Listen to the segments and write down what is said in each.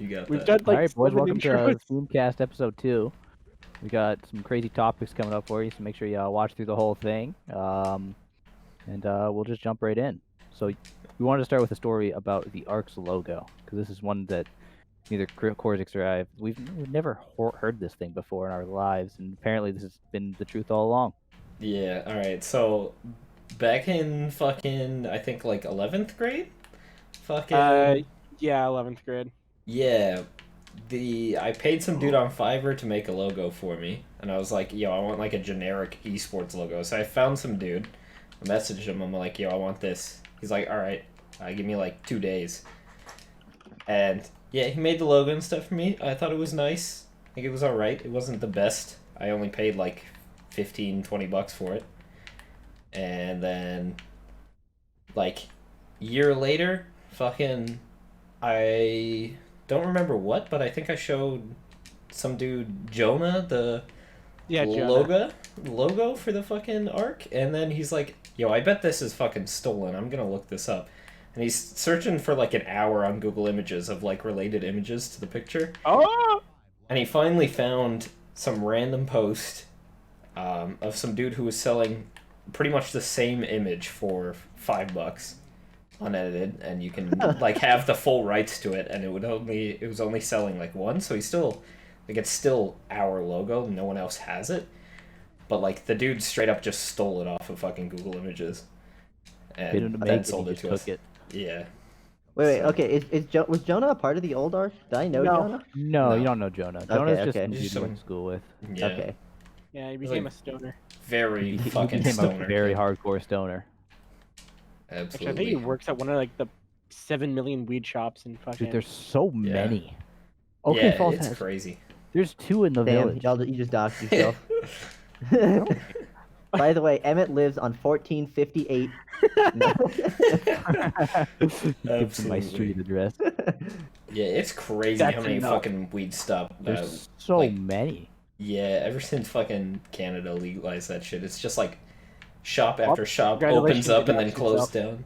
You got We've that. done like Alright, boys, 7 welcome to intros. Speamcast episode 2. We got some crazy topics coming up for you, so make sure you watch through the whole thing. And we'll just jump right in. So we wanted to start with a story about the ARC's logo, because this is one that neither Korzix or I, we've never heard this thing before in our lives, and apparently this has been the truth all along. Yeah, alright, so back in fucking, I think like 11th grade? Fucking, Yeah, 11th grade. yeah, I paid some dude on Fiverr to make a logo for me, and I was like, yo, I want like a generic esports logo. So I found some dude, I messaged him, I'm like, yo, I want this. He's like, alright, give me like 2 days. And yeah, he made the logo and stuff for me. I thought it was nice. I think it was alright. It wasn't the best. I only paid like 15-20 bucks for it. And then like year later, fucking I don't remember what, but I think I showed some dude Jonah the Jonah. logo for the fucking arc, and then he's like, yo, I bet this is fucking stolen. I'm gonna look this up. And he's searching for like an hour on Google Images of like related images to the picture. Oh! And he finally found some random post of some dude who was selling pretty much the same image for $5 unedited, and you can like have the full rights to it, and it was only selling like one, so he's still like, it's still our logo, no one else has it, but like the dude straight up just stole it off of fucking Google Images and then sold it to us. Yeah. Wait, okay. Was Jonah a part of the old arc? Did I know No. Jonah? No, you don't know Jonah. Jonah's just okay. some dude Just you went to school with. Yeah. Okay. Yeah, he became a stoner. Very He fucking became stoner. a very hardcore stoner. Actually, I think Absolutely. he works at one of like the 7 million weed shops in fucking. Dude, there's so Yeah. many. Okay, Yeah, False it's has. crazy. There's 2 in the Damn, village. you just doxed yourself. By the way, Emmett lives on 1458. Give him my street address. Yeah, it's crazy That's how many enough. fucking weed stop. There's so like, many. Yeah, ever since fucking Canada legalized that shit, it's just like shop after shop congratulations, opens up you and then doxed closed yourself. down.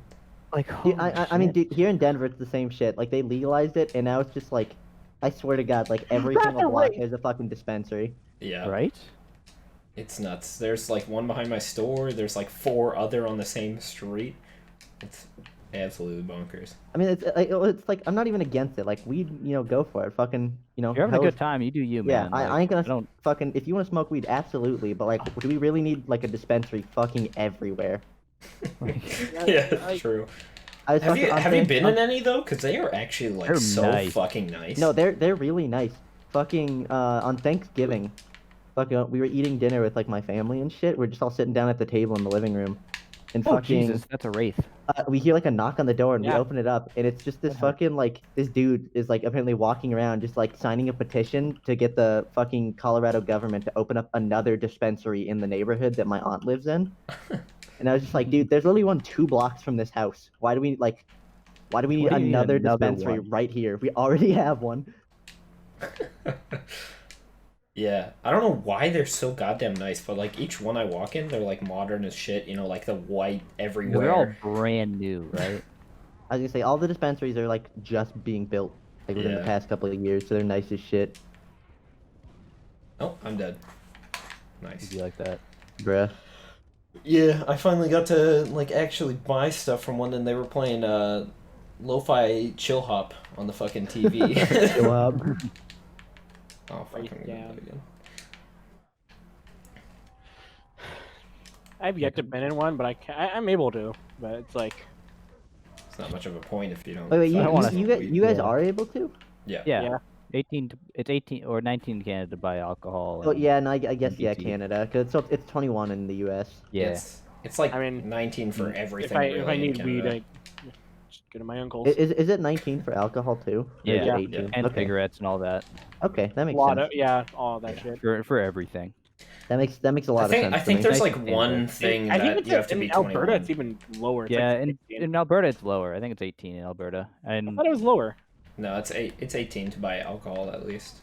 Like, Dude, holy I mean, shit. dude, here in Denver, it's the same shit. Like, they legalized it, and now it's just like, I swear to God, like, every single block there's a fucking dispensary. Yeah, Right? it's nuts. There's like one behind my store. There's like 4 other on the same street. It's absolutely bonkers. I mean, it's like, I'm not even against it. Like, weed, go for it. Fucking, You're having a good time. You do you, Yeah, man. I ain't gonna don't. fucking. If you want to smoke weed, absolutely. But like, do we really need like a dispensary fucking everywhere? Yeah, it's true. I was Have you fucking- been in any though? Because they are actually like They're so nice. fucking nice. No, they're really nice. Fucking on Thanksgiving, fucking we were eating dinner with like my family and shit. We're just all sitting down at the table in the living room, and Oh, fucking Jesus, that's a wraith. we hear like a knock on the door and we Yeah. open it up, and it's just this fucking like this dude is like apparently walking around just like signing a petition to get the fucking Colorado government to open up another dispensary in the neighborhood that my aunt lives in. And I was just like, dude, there's literally one 2 blocks from this house. Why do we need Why do you need another another dispensary one? right here? We already have one. Yeah, I don't know why they're so goddamn nice, but like each one I walk in, they're like modern as shit. You know, like the white everywhere. They're all brand new, right? I was gonna say all the dispensaries are like just being built like within the Yeah. past couple of years, so they're nice as shit. Oh, I'm dead. Nice. You like that? Bruh. Yeah, I finally got to like actually buy stuff from one, and they were playing lo-fi chill hop on the fucking TV. Chill out. Oh, fucking Yeah. again. I've yet to been in one, but I'm able to. But it's like, It's not much of a point if you don't. Wait, I don't wanna- you guys Yeah. are able to? Yeah. yeah. 18. It's 18 or 19 in Canada to buy alcohol. Oh and- yeah, no, I guess yeah, BC. Canada, because it's 21 in the U.S. Yeah. It's like I mean, 19 for everything. if I really, in need weed, Canada. I just go to my uncle's. Is it 19 for alcohol too? Or is it Yeah. 18? And Okay. cigarettes and all that Okay, that a makes lot sense. of all that shit. for everything. That makes a lot of sense. I to think me. there's Nice like and one tender. thing I think that it's you have to in be Alberta. 21. It's even lower. It's Yeah, like in 16. in Alberta it's lower. I think it's 18 in Alberta. I And thought it was lower. No, it's 18 to buy alcohol at least.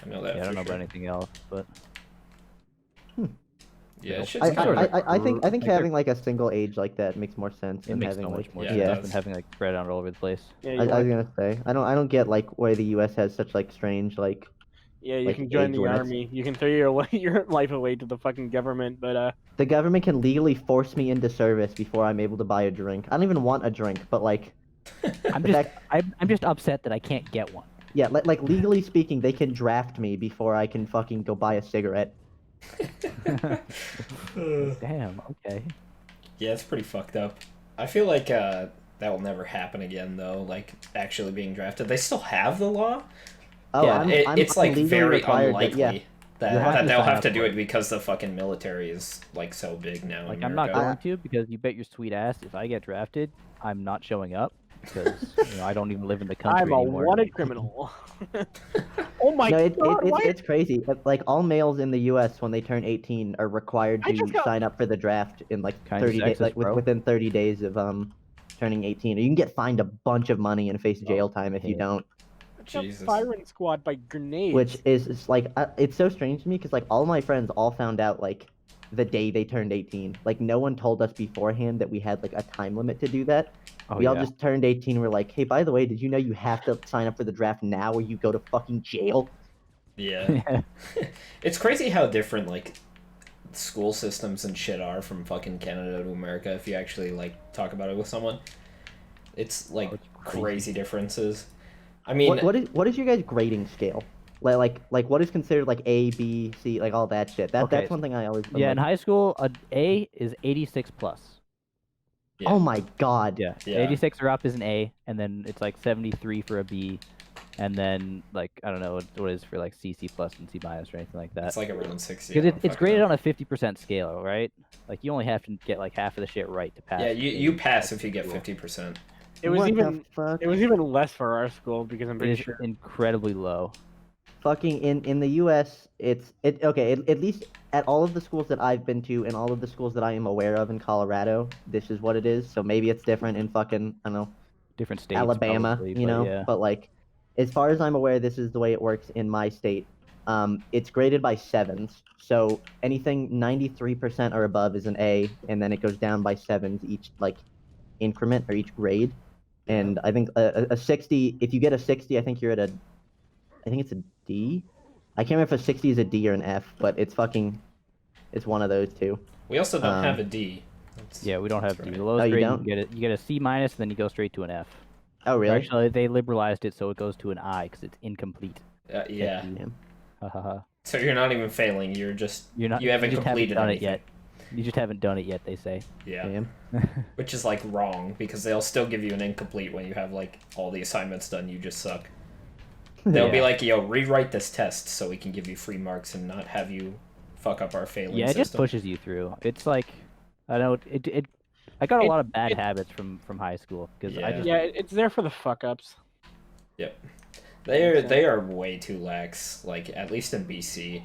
I know that. yeah, I for don't know sure. about anything else, but Yeah, it should Like, sort of I think like, they're- having like a single age like that makes more sense it than makes having so like much more yeah, it sense does. than having like spread out all over the place. Yeah, I you was want, gonna say I don't get like why the U.S. has such like strange like yeah, you like, can join age the limits. army. You can throw your life away to the fucking government, but the government can legally force me into service before I'm able to buy a drink. I don't even want a drink, but like I'm the just fact, I'm just upset that I can't get one. yeah, like legally speaking, they can draft me before I can fucking go buy a cigarette. Damn. Okay. Yeah, it's pretty fucked up. I feel like that will never happen again, though. Like actually being drafted, they still have the law. Oh, Yeah, It's I'm like legally very required, but unlikely yeah. that, You have that to they'll sign have up to do for it it. because the fucking military is like so big now. Like in I'm not America. going to because you bet your sweet ass if I get drafted, I'm not showing up because I don't even live in the country I'm a anymore. wanted criminal. Oh my No, god! Why? it's crazy. Like all males in the U.S. when they turn 18 are required I to just got- sign up for the draft in like Kinda 30 days, sexist, like bro. within 30 days of turning 18. Or you can get fined a bunch of money and face jail time if you yeah. don't. I got Jesus. firing squad by grenades. Which is like it's so strange to me because like all my friends all found out like the day they turned 18. Like no one told us beforehand that we had like a time limit to do that. Oh, We all yeah. just turned 18 and we're like, hey, by the way, did you know you have to sign up for the draft now or you go to fucking jail? Yeah. It's crazy how different like school systems and shit are from fucking Canada to America. If you actually like talk about it with someone, it's like it's crazy differences. I mean, What is your guys' grading scale? Like what is considered like A, B, C, like all that shit? Okay, That's one thing I always Yeah, in like, high school, a A is 86 plus. yeah. oh my god. Yeah, Yeah. 86 or up is an A, and then it's like 73 for a B, and then like I don't know what it is for like C, C plus, and C minus or anything like that. It's like around 60. Because it's graded on a 50% scale, right? Like you only have to get like half of the shit right to pass. Yeah, you pass if you get 50%. it was What even the fuck? it was even less for our school because I'm It pretty is sure. incredibly low. Fucking in the U.S. it's okay. At least at all of the schools that I've been to and all of the schools that I am aware of in Colorado, this is what it is. So maybe it's different in fucking I don't know Different states, Alabama, probably, you but know. yeah. But like, as far as I'm aware, this is the way it works in my state. It's graded by sevens. So anything 93% or above is an A, and then it goes down by sevens each like increment or each grade. And I think a 60, if you get a 60, I think you're at I think it's a D. I can't remember if a 60 is a D or an F, but it's one of those two. We also don't have a D. Yeah, we don't have that's D. right. The lowest Oh, you grade don't? you get a C minus, and then you go straight to an F. Oh, really? Actually, they liberalized it so it goes to an I because it's incomplete. Yeah. Hahaha. So you're not even failing. You're just You're not. you haven't just completed done anything. it yet. You just haven't done it yet. They say. Yeah. Damn. Which is like wrong because they'll still give you an incomplete when you have like all the assignments done. You just suck. They'll be Yeah. like, "Yo, rewrite this test so we can give you free marks and not have you fuck up our failing Yeah, it system." just pushes you through. It's like, I know it. I got a lot of bad it- habits from high school because I Yeah. just Yeah, it's there for the fuck ups. They are way too lax. Like at least in BC,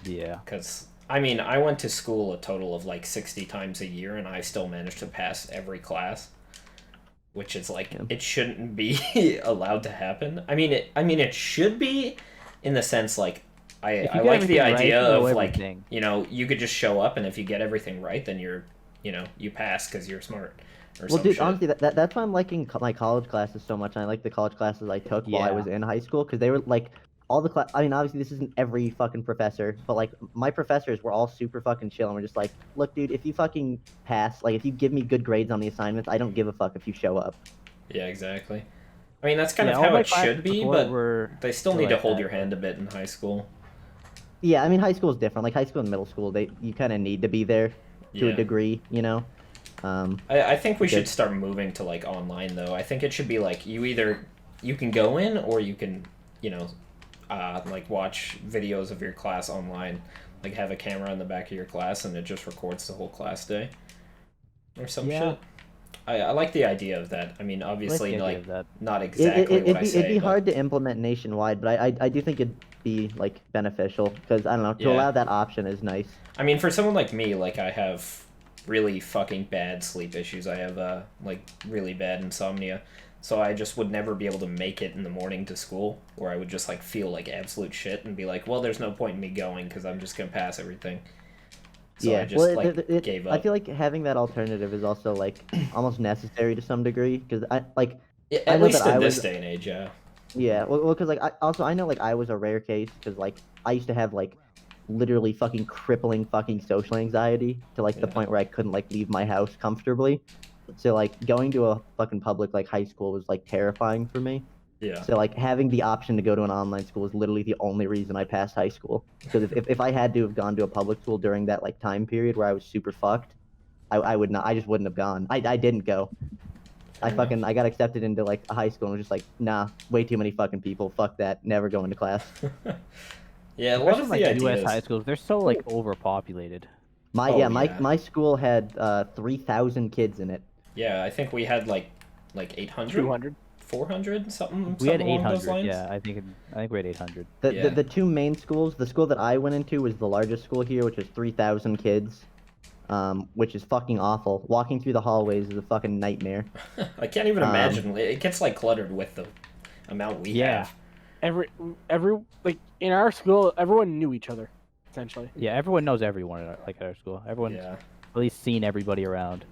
yeah. because I mean I went to school a total of like 60 times a year and I still managed to pass every class, which is like Yeah. it shouldn't be allowed to happen. I mean it should be, in the sense like I If you I get like the everything right, idea you know of like everything. you could just show up and if you get everything right then you're you pass because you're smart or Well, some dude, shit. honestly, that's why I'm liking my college classes so much. And I like the college classes I took while I Yeah. was in high school because they were like all the class. I mean, obviously, this isn't every fucking professor, but like my professors were all super fucking chill and we're just like, look, dude, if you fucking pass, like if you give me good grades on the assignments, I don't give a fuck if you show up. Yeah, exactly. I mean that's kind Yeah, of all how my it should classes be, before but were they still were need to like hold that, your but- hand a bit in high school. Yeah, I mean, high school is different. Like high school and middle school, you kind of need to be there to Yeah. a degree, you know. I think we Good. should start moving to like online though. I think it should be like you can go in or you can like watch videos of your class online. Like have a camera in the back of your class and it just records the whole class day, or some Yeah. shit. I like the idea of that. I mean, I like obviously the idea like of that. not exactly what I say. It'd be but hard to implement nationwide, but I do think it'd be like beneficial because I don't know, to Yeah. allow that option is nice. I mean, for someone like me, like I have really fucking bad sleep issues. I have like really bad insomnia. So I just would never be able to make it in the morning to school, or I would just like feel like absolute shit and be like, well, there's no point in me going because I'm just gonna pass everything. So yeah. I just Well, gave I up. feel like having that alternative is also like almost necessary to some degree because Yeah, I at know that least in I this was day and age, yeah. yeah. Well, because like I know like I was a rare case because like I used to have like literally fucking crippling fucking social anxiety to like the Yeah. point where I couldn't like leave my house comfortably. So like going to a fucking public like high school was like terrifying for me. Yeah. So like having the option to go to an online school is literally the only reason I passed high school. Because if I had to have gone to a public school during that like time period where I was super fucked, I would not. I just wouldn't have gone. I didn't go. Fair enough. I got accepted into like a high school and was just like, nah, way too many fucking people. Fuck that. Never going to class. Yeah, a lot Especially of like the U.S. ideas. high schools, they're so like overpopulated. Oh, yeah. My school had 3,000 kids in it. Yeah, I think we had like 800, 200. 400, something We had along those 800. lines. Yeah, I think we had 800. Yeah. The two main schools, the school that I went into was the largest school here, which is 3,000 kids, which is fucking awful. Walking through the hallways is a fucking nightmare. I can't even imagine. It gets like cluttered with the amount we Yeah. have. Every like in our school, everyone knew each other, essentially. Yeah, everyone knows everyone at our school. Everyone's Yeah. at least seen everybody around.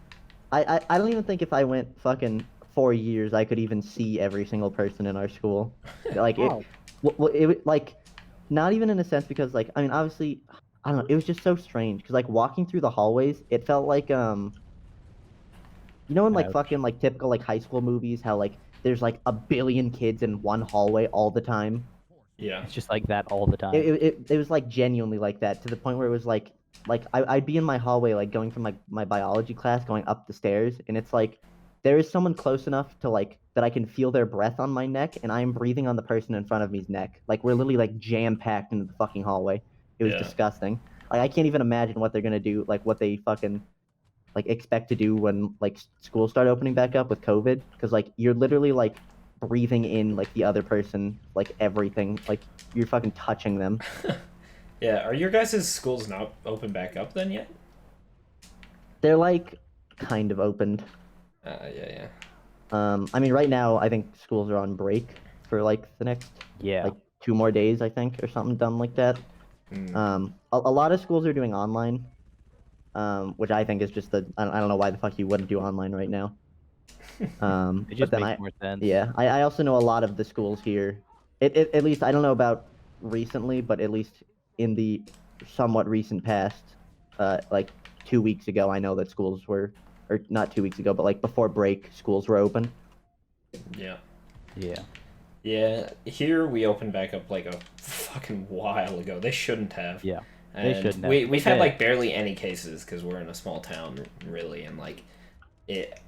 I don't even think if I went fucking 4 years, I could even see every single person in our school. Like Wow. it like not even in a sense because like I mean obviously I don't know, it was just so strange because like walking through the hallways, it felt like you know in like Ouch. fucking like typical like high school movies how like there's like a billion kids in one hallway all the time. Yeah. It's just like that all the time. It was like genuinely like that to the point where it was like I'd be in my hallway like going from my biology class going up the stairs and it's like there is someone close enough to like that I can feel their breath on my neck and I am breathing on the person in front of me's neck. Like we're literally like jam packed into the fucking hallway. It was Yeah. disgusting. Like I can't even imagine what they're gonna do, like what they fucking like expect to do when like schools start opening back up with COVID, because like you're literally like breathing in like the other person, like everything, like you're fucking touching them. Yeah. Are your guys' schools not open back up then yet? They're like kind of opened. Yeah. I mean, right now I think schools are on break for like the next Yeah. like 2 more days, I think, or something dumb like that. Mm. A lot of schools are doing online, which I think is just I don't know why the fuck you wouldn't do online right now. It But just then makes more sense. yeah, I also know a lot of the schools here. At least I don't know about recently, but at least in the somewhat recent past, like 2 weeks ago, I know that schools were, or not 2 weeks ago, but like before break, schools were open. Yeah. Yeah. Yeah. Here we opened back up like a fucking while ago. They shouldn't have. Yeah. And They shouldn't have. we've They had did. like barely any cases because we're in a small town, really, and like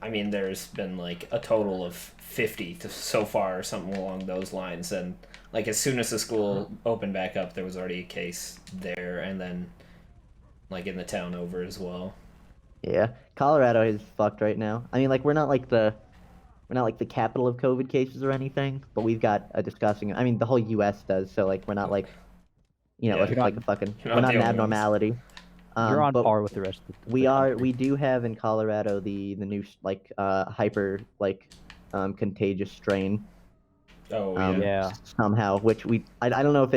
I mean, there's been like a total of 50 so far, or something along those lines, and like as soon as the school opened back up, there was already a case there, and then like in the town over as well. Yeah, Colorado is fucked right now. I mean, like we're not like the capital of COVID cases or anything, but we've got a disgusting. I mean, the whole U.S. does. So like we're not like, Yeah, like, you're like a fucking. you're We're not not the an only ones. abnormality. You're on But par with the rest of the we country. we do have in Colorado the new like hyper like contagious strain. Oh Yeah. Somehow, which I don't know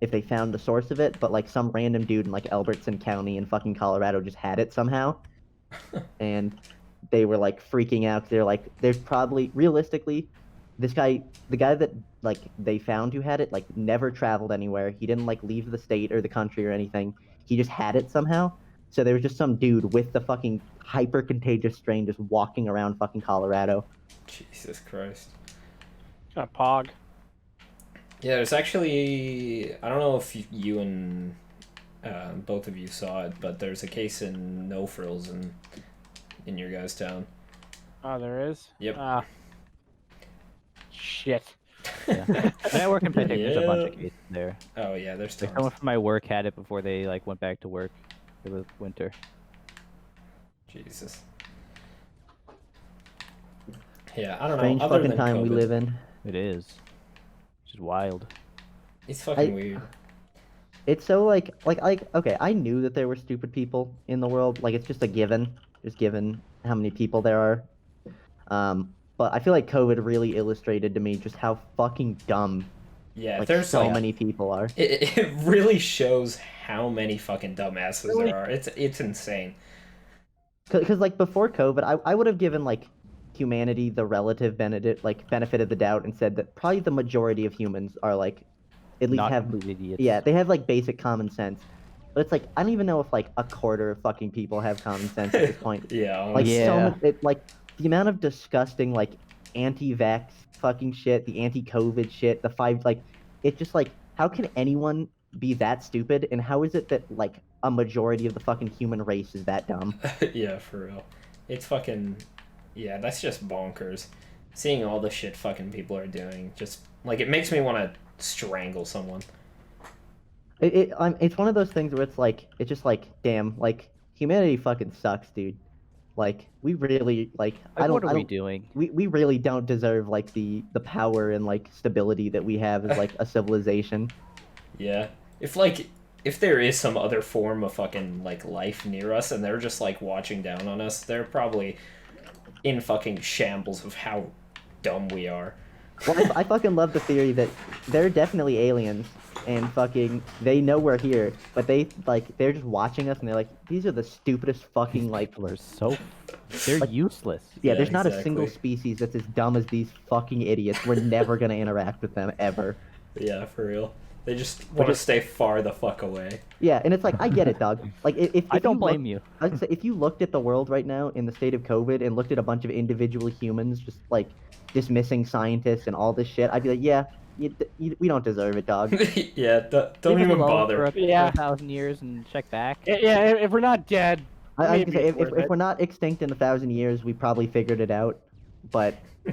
if they found the source of it, but like some random dude in like Albertson County in fucking Colorado just had it somehow, and they were like freaking out. They're like, there's probably realistically, the guy that like they found who had it like never traveled anywhere. He didn't like leave the state or the country or anything. He just had it somehow. So there was just some dude with the fucking hyper contagious strain just walking around fucking Colorado. Jesus Christ. A pog. Yeah, there's actually, I don't know if you and both of you saw it, but there's a case in No Frills in your guys' town. Oh, there is. Yep. Ah. Shit. Yeah. When I work in Pentic, there's a bunch of Yeah. cases there. Oh yeah, there's Like tons. someone from my work had it before they like went back to work. It was winter. Jesus. Yeah, I don't Strange know. Other fucking than time we COVID, live in. It is. It's just wild. It's fucking I- weird. It's so like okay, I knew that there were stupid people in the world. Like it's just a given, just given how many people there are. But I feel like COVID really illustrated to me just how fucking dumb Yeah, Like there's so like many people are. it really shows how many fucking dumbasses Really? there are. It's insane. Because like before COVID, I would have given like humanity the relative benefit of the doubt and said that probably the majority of humans are like at least Not have complete idiots. yeah, they have like basic common sense. But it's like I don't even know if like a quarter of fucking people have common sense at this point. Yeah, Like honestly. so Yeah. much like the amount of disgusting like anti-vax fucking shit, the anti-COVID shit, the five like it's just like how can anyone be that stupid and how is it that like a majority of the fucking human race is that dumb? Yeah, for real. It's fucking yeah, that's just bonkers. Seeing all the shit fucking people are doing, just like it makes me want to strangle someone. It's one of those things where it's just like damn like humanity fucking sucks, dude. Like we really like Like, what are I we don't doing? we really don't deserve like the power and like stability that we have as like a civilization. Yeah. If there is some other form of fucking like life near us and they're just like watching down on us, they're probably in fucking shambles of how dumb we are. Well, I fucking love the theory that they're definitely aliens and fucking they know we're here, but they're just watching us and they're like, these are the stupidest fucking like People are so they're useless. yeah, Yeah, there's not a single exactly. species that's as dumb as these fucking idiots. We're never gonna interact with them ever. Yeah, for real. They just want to just- stay far the fuck away. Yeah, and it's like I get it, dog. Like if I don't you blame look, you. I was gonna say, if you looked at the world right now in the state of COVID and looked at a bunch of individual humans just like dismissing scientists and all this shit, I'd be like, yeah, we don't deserve it, dog. Yeah, don't Leave us even alone bother. for Yeah. 1,000 years and check back. Yeah, if we're not dead, I was maybe gonna say it's worth if it. we're not extinct in 1,000 years, we probably figured it out, but we're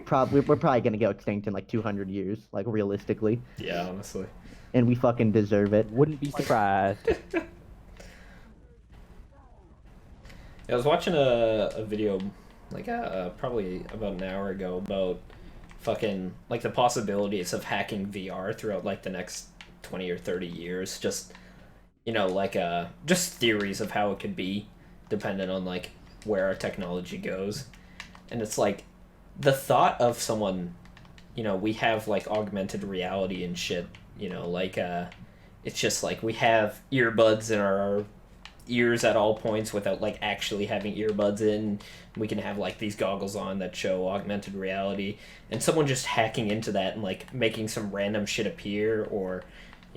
probably gonna go extinct in like 200 years, like realistically, Yeah, honestly. and we fucking deserve it. Wouldn't be surprised. I was watching a video, like probably about an hour ago, about fucking like the possibilities of hacking VR throughout like the next 20 or 30 years. Just like just theories of how it could be, dependent on like where our technology goes. And it's like the thought of someone, we have like augmented reality and shit. Like it's just like we have earbuds in our ears at all points without like actually having earbuds in. We can have like these goggles on that show augmented reality, and someone just hacking into that and like making some random shit appear, or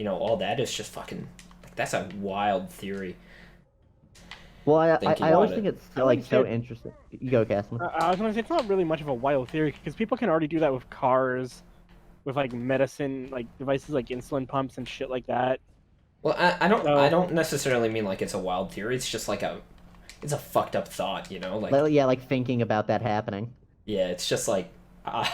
all that is just fucking like that's a wild theory. Well, Thinking I always about think it. it's I so, like wouldn't so say- interesting. You go, Casman. I was gonna say it's not really much of a wild theory because people can already do that with cars, with like medicine, like devices like insulin pumps and shit like that. Well, I don't So- I don't necessarily mean like it's a wild theory. It's just like it's a fucked up thought, like Yeah, like thinking about that happening. yeah, it's just like I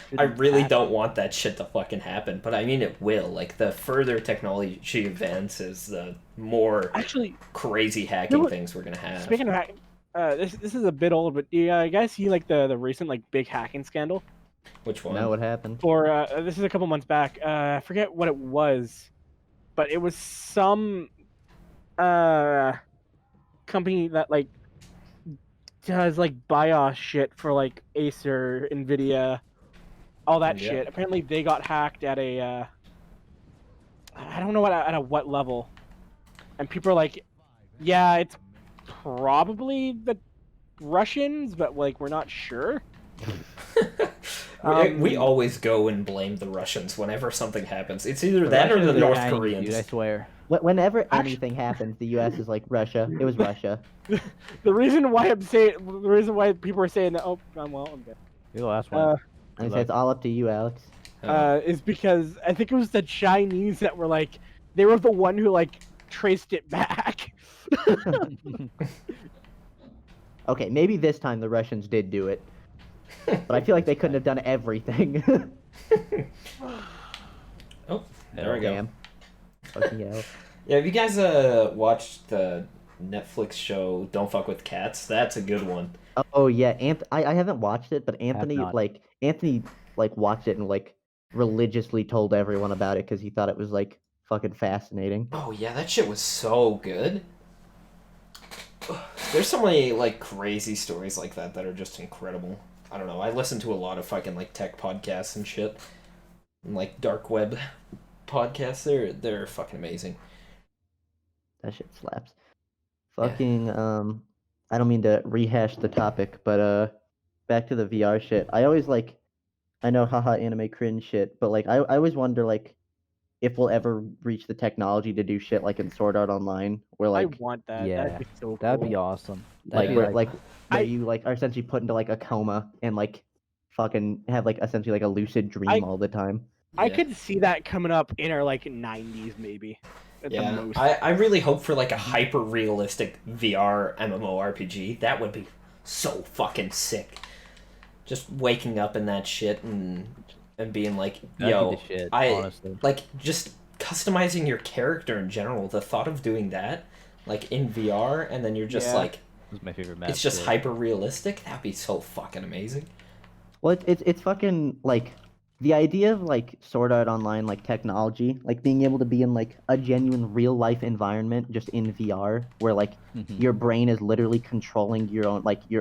shouldn't really happen. don't want that shit to fucking happen, but I mean it will. Like the further technology advances, the more Actually, crazy hacking what- things we're gonna have. speaking of hack, this is a bit old, but do you guys see like the recent like big hacking scandal? Which one? Know what happened? Or this is a couple months back. I forget what it was, but it was some company that like does like BIOS shit for like Acer, Nvidia, all that Yeah. shit. Apparently, they got hacked at a I don't know at a what level, and people are like, yeah, it's probably the Russians, but like we're not sure. We always go and blame the Russians whenever something happens. It's either that or the Russians are North Chinese, Koreans. dude, I swear. Whenever anything happens, the U.S. is like Russia. It was Russia. The reason why people are saying that, oh, well, I'm good. You're the last one. I say it's all up to you, Alex. Is because I think it was the Chinese that were like, they were the one who like traced it back. Okay, maybe this time the Russians did do it, but I feel like they couldn't have done everything. Oh, there we go. Damn. Fucking hell. Yeah, have you guys watched the Netflix show Don't Fuck with Cats? That's a good one. Oh yeah, I haven't watched it, but Anthony not. watched it and like religiously told everyone about it because he thought it was like fucking fascinating. Oh yeah, that shit was so good. There's so many like crazy stories like that that are just incredible. I don't know. I listen to a lot of fucking like tech podcasts and shit. and like dark web podcasts. They're fucking amazing. That shit slaps. Yeah. Fucking I don't mean to rehash the topic, but back to the VR shit. I always like I know haha anime cringe shit, but like I always wonder like if we'll ever reach the technology to do shit like in Sword Art Online where I like want that. Yeah, That'd be so that'd cool. be awesome. like That'd be where I- you like are essentially put into like a coma and like fucking have like essentially like a lucid dream all the time. I Yeah. could see that coming up in our like 90s maybe. At the Yeah, most. I really hope for like a hyper realistic VR MMORPG. That would be so fucking sick. Just waking up in that shit and being like, That'd yo, be the shit, I honestly. like just customizing your character in general. The thought of doing that, like in VR, and then you're just Yeah. like, This is my favorite map. it's just too. hyper realistic. That'd be so fucking amazing. Well, it's fucking like the idea of like Sword Art Online like technology, like being able to be in like a genuine real life environment just in VR where like Mhm. your brain is literally controlling your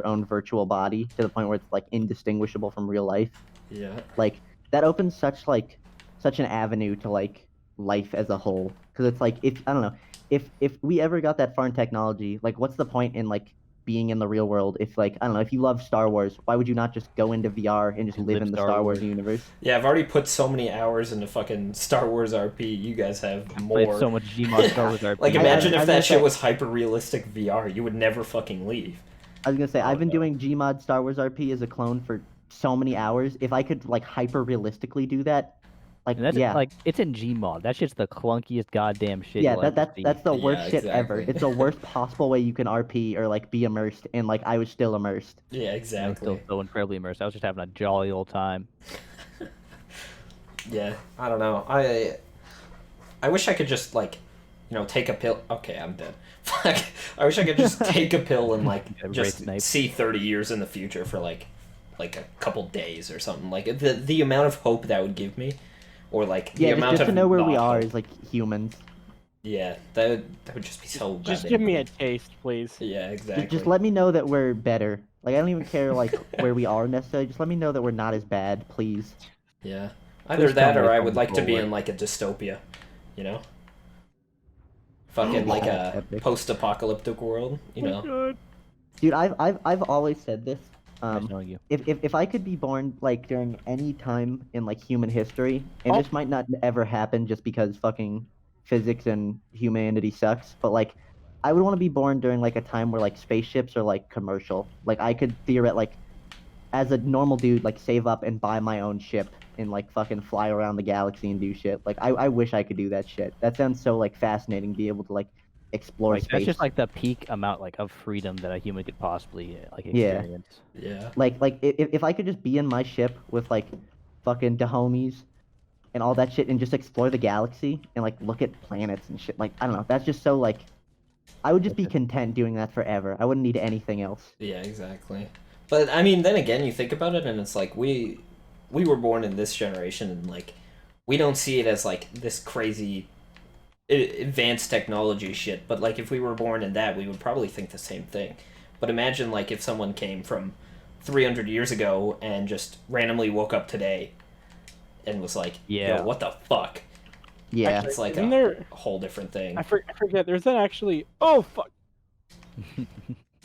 own virtual body to the point where it's like indistinguishable from real life. Yeah. Like that opens such an avenue to like life as a whole because it's like if I don't know if we ever got that far in technology, like what's the point in like being in the real world if like I don't know if you love Star Wars, why would you not just go into VR and just live in the Star Wars universe? Yeah, I've already put so many hours into fucking Star Wars RP. You guys have Played more. so much Gmod Star Wars RP. Like, imagine I if was that gonna shit say- was hyper realistic VR. You would never fucking leave. I was gonna say I've been no. doing Gmod Star Wars RP as a clone for so many hours. If I could like hyper realistically do that, like And that's yeah, like it's in Gmod. That shit's the clunkiest goddamn shit. yeah, you'll ever see. that's the worst Yeah, shit ever. exactly. It's the worst possible way you can RP or like be immersed, and like I was still immersed. Yeah, I was exactly. still so incredibly immersed. I was just having a jolly old time. Yeah, I don't know. I wish I could just like, take a pill. Okay, I'm dead. Fuck. I wish I could just take a pill and like Yeah, great just snipe. see 30 years in the future for like a couple days or something. Like the amount of hope that would give me, or like the Yeah, amount just to of know where we not are hope. as like humans. Yeah, that would just be so. Just goddamn give me cool. a taste, please. Yeah, exactly. Just let me know that we're better. Like I don't even care like where we are necessarily. Just let me know that we're not as bad, please. Yeah. Either Please that tell me or I it's would like to be forward. in like a dystopia, you know? Fucking like a Epic. post-apocalyptic world, you know? God. Dude, I've always said this. Nice knowing you. If I could be born like during any time in like human history, and Oh. this might not ever happen just because fucking physics and humanity sucks, but like I would want to be born during like a time where like spaceships are like commercial. Like I could like as a normal dude like save up and buy my own ship and like fucking fly around the galaxy and do shit. Like I wish I could do that shit. That sounds so like fascinating to be able to like explore Like space. that's just like the peak amount like of freedom that a human could possibly like Yeah. experience. Yeah. Like if I could just be in my ship with like fucking the homies and all that shit and just explore the galaxy and like look at planets and shit. Like I don't know. That's just so like I would just be content doing that forever. I wouldn't need anything else. Yeah, exactly. But I mean, then again, you think about it and it's like we were born in this generation and like we don't see it as like this crazy advanced technology shit, but like if we were born in that, we would probably think the same thing. But imagine like if someone came from 300 years ago and just randomly woke up today and was like, Yeah. yo, what the fuck? Yeah. It's like Isn't a there? whole different thing. I forget. There's that actually. Oh fuck!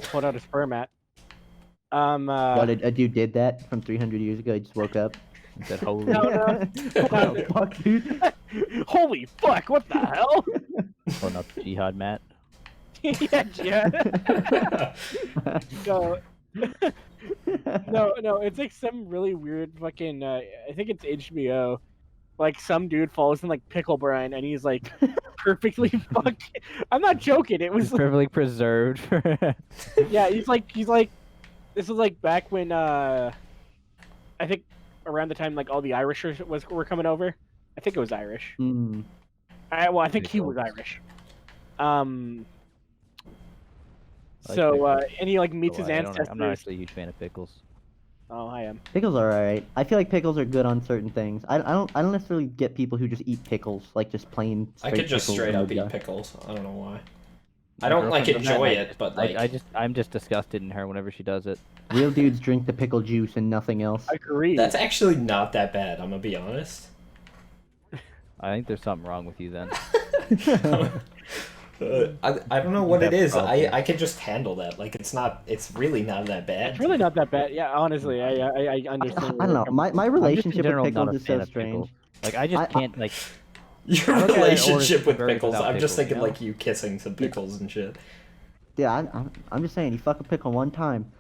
Pulled out a sperm mat. What a dude did that from 300 years ago. He just woke up. He said, holy. No, no. What the fuck, dude? Holy fuck! What the hell? Pulling up the jihad mat. Yeah, yeah. No, no. It's like some really weird fucking. I think it's HBO. Like some dude falls in like pickle brine and he's like perfectly fucked. I'm not joking. It was It's perfectly preserved. yeah. He's like this was like back when I think around the time like all the Irish were coming over. I think it was Irish. Mm. I think he was Pickles. Irish. I like So pickles. and he like meets Oh, his I don't know. ancestors. I'm not actually a huge fan of pickles. Oh, I am. Pickles are alright. I feel like pickles are good on certain things. I don't necessarily get people who just eat pickles, like just plain. I could just pickles straight in up the eat jar. pickles. I don't know why. My I don't like girlfriend does that, enjoy and I it, but like I'm just disgusted in her whenever she does it. Real dudes drink the pickle juice and nothing else. I agree. that's actually not that bad. I'm gonna be honest. I think there's something wrong with you then. I don't know what it is. Probably. I can just handle that. Like it's really not that bad. It's really not that bad. Yeah, honestly, I understand. I don't know. My I'm just in relationship with general not pickles a is fan so of pickles. strange. Like I just can't like. Your I look at it relationship as with burgers pickles. without I'm just pickles, thinking you know? like you kissing some pickles and shit. Yeah, I'm just saying, you fuck a pickle one time.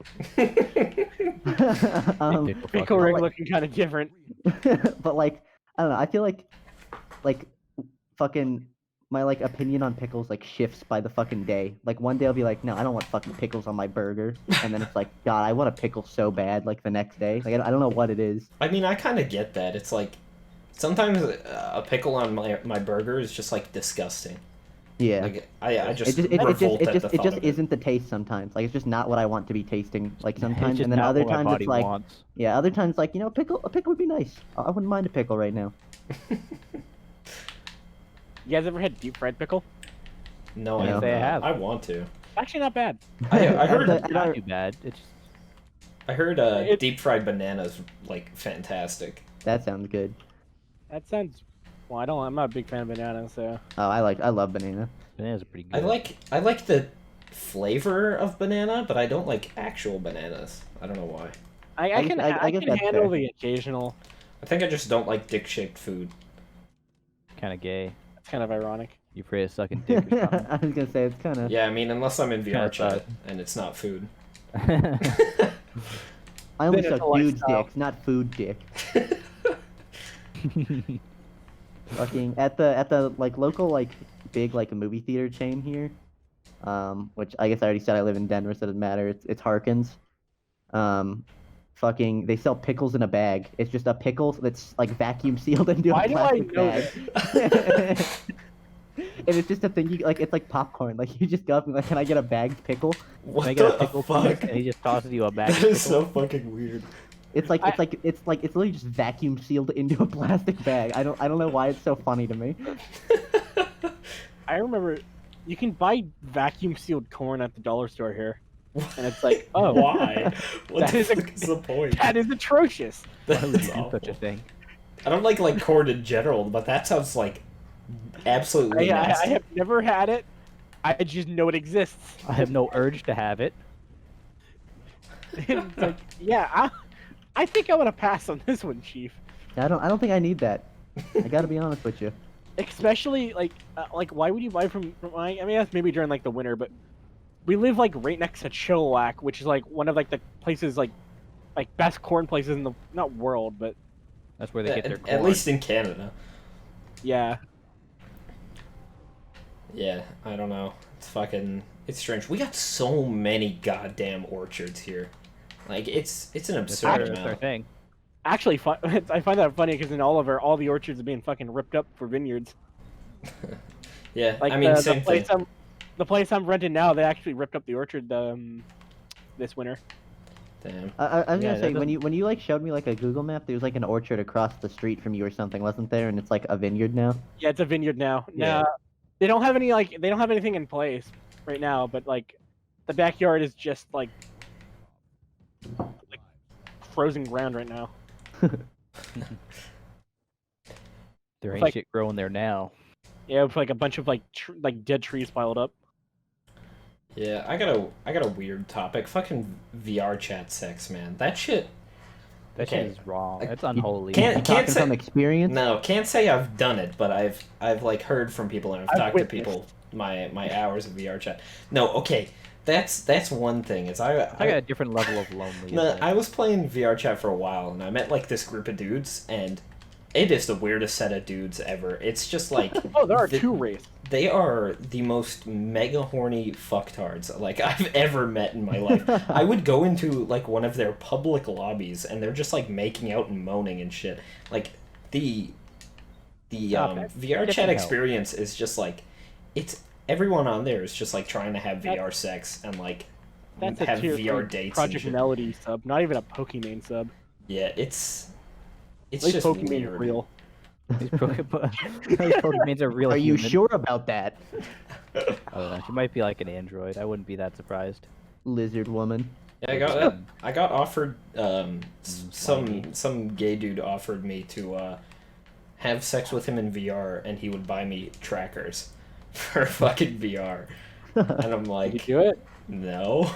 Pickle ring looking kind of different. But like, I don't know. I feel like fucking my like opinion on pickles like shifts by the fucking day. Like one day I'll be like, no, I don't want fucking pickles on my burger, and then it's like, God, I want a pickle so bad. Like the next day, like I don't know what it is. I mean, I kind of get that. It's like sometimes a pickle on my burger is just like disgusting. Yeah. Like I just It revolt at the thought just of it. isn't the taste sometimes. Like it's just not what I want to be tasting. Like sometimes, just and then not other what my times body it's like, wants. yeah, other times like a pickle would be nice. I wouldn't mind a pickle right now. You guys ever had deep fried pickle? No, Yeah. They have. I want to. Actually, not bad. I heard At Not our- too bad. It's just, I heard It- deep fried bananas like fantastic. That sounds good. That sounds. Well, I'm not a big fan of bananas, so. Oh, I love banana. bananas are pretty I good. like the flavor of banana, but I don't like actual bananas. I don't know why. I guess- can I guess can that's handle fair. the occasional. I think I just don't like dick-shaped food. Kind of gay. It's kind of ironic. You afraid of sucking dick or something? I was gonna say it's kind of. Yeah, I mean, unless I'm in VR Kinda chat and it's not food. I only Then it's suck a dudes' lifestyle. dicks, not food dick. Fucking at the like local like big like movie theater chain here, which I guess I already said I live in Denver, so it doesn't matter. It's Harkins. Fucking they sell pickles in a bag. It's just a pickle that's like vacuum sealed into Why a do I plastic know bag. And it's just a thing you like. It's like popcorn. Like you just go up and like, can I get a bagged pickle? What Can I get a the pickle fuck? please? And he just tosses you a bag. That of is pickles. so fucking weird. It's literally just vacuum sealed into a plastic bag. I don't know why it's so funny to me. I remember you can buy vacuum sealed corn at the dollar store here, and it's like, oh, Why? What That the is a- fuck is the point? that is atrocious. Why would you That's do such a awful. thing? I don't like corn in general, but that sounds like absolutely I nasty. have never had it. I just know it exists. I have no urge to have it. It's like, yeah, I think I'm gonna pass on this one, Chief. I don't think I need that. I gotta be honest with you. Especially like why would you buy from I mean that's maybe during like the winter, but we live like right next to Chilliwack, which is like one of like the places like best corn places in the not world, but That's where they get their corn. At least in Canada. yeah. Yeah, I don't know. It's strange. We got so many goddamn orchards here. Like it's an That's absurd their amount. thing. Actually, I find that funny because in Oliver, all the orchards are being fucking ripped up for vineyards. Yeah, Like I mean the same place thing. the place I'm renting now, they actually ripped up the orchard this winter. Damn. I was Yeah, gonna that say when you like showed me like a Google map, there was like an orchard across the street from you or something, wasn't there? And it's like a vineyard now. Yeah, it's a vineyard now. Yeah. Nah, they don't have anything in place right now, but like the backyard is just like frozen ground right now. There ain't like- shit growing there now. Yeah, with like a bunch of like dead trees piled up. Yeah, I got a weird topic. Fucking VR chat sex, man. That shit. That Okay. shit is wrong. I- That's unholy. can't- You talking say- from experience? No, can't say I've done it, but I've like heard from people and I've I've talked to witnessed. people my hours of VR chat. No, okay. That's one thing. Is I got a different level of loneliness. No, I was playing VR chat for a while, and I met like this group of dudes, and it is the weirdest set of dudes ever. It's just like Oh, there are the- two races. they are the most mega horny fucktards like I've ever met in my life. I would go into like one of their public lobbies, and they're just like making out and moaning and shit. Like the Stop it. VR Get chat the hell. experience is just like it's everyone on there is just like trying to have VR sex and like That's a have tier VR 3 dates and Project shit. Melody sub, not even a Pokemon sub. Yeah, it's At least just Pokemon weird. is real. These Pokemons are real Are you human. sure about that, I don't know. She might be like an android. I wouldn't be that surprised. lizard woman? Yeah, I got offered slimy. some gay dude offered me to have sex with him in VR, and he would buy me trackers for fucking VR. And I'm like, Did you do it? no,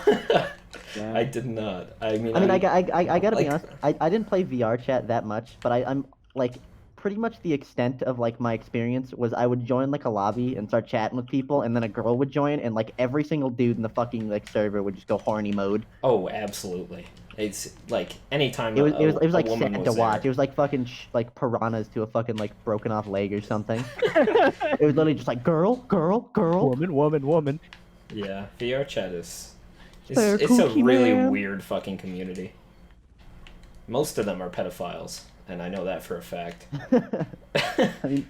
Yeah. I did not. I mean, I gotta be like- honest. I didn't play VR chat that much, but I'm like pretty much the extent of like my experience was I would join like a lobby and start chatting with people, and then a girl would join, and like every single dude in the fucking like server would just go horny mode. Oh, absolutely. It's like anytime It was a like woman sad was to watch. there. It was like fucking like piranhas to a fucking like broken off leg or something. It was literally just like girl, girl, girl. Woman. Yeah, VR chat is Fair it's a cookie, really man. weird fucking community. Most of them are pedophiles, and I know that for a fact. I mean,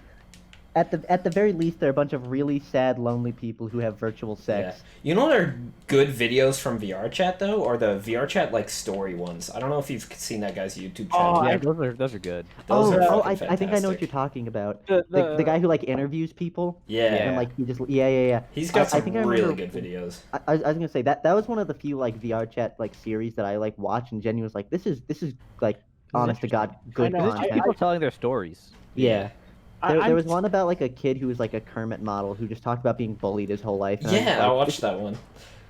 at the very least, they're a bunch of really sad, lonely people who have virtual sex. Yeah. You know, there are good videos from VR chat though, or the VR chat like story ones. I don't know if you've seen that guy's YouTube channel. Oh, Yeah, I- those are good. Those are I fucking think I know what fantastic. you're talking about. The- The guy who like interviews people. Yeah. And like he just yeah. He's got I some think I really remember- good videos. I was gonna say that was one of the few like VR chat like series that I like watched, and Jenny was like, this is like honest to god good I know, It's just content. people telling their stories. Yeah. I- There I'm- was one about like a kid who was like a Kermit model who just talked about being bullied his whole life. and I was Yeah, like, I watched that one.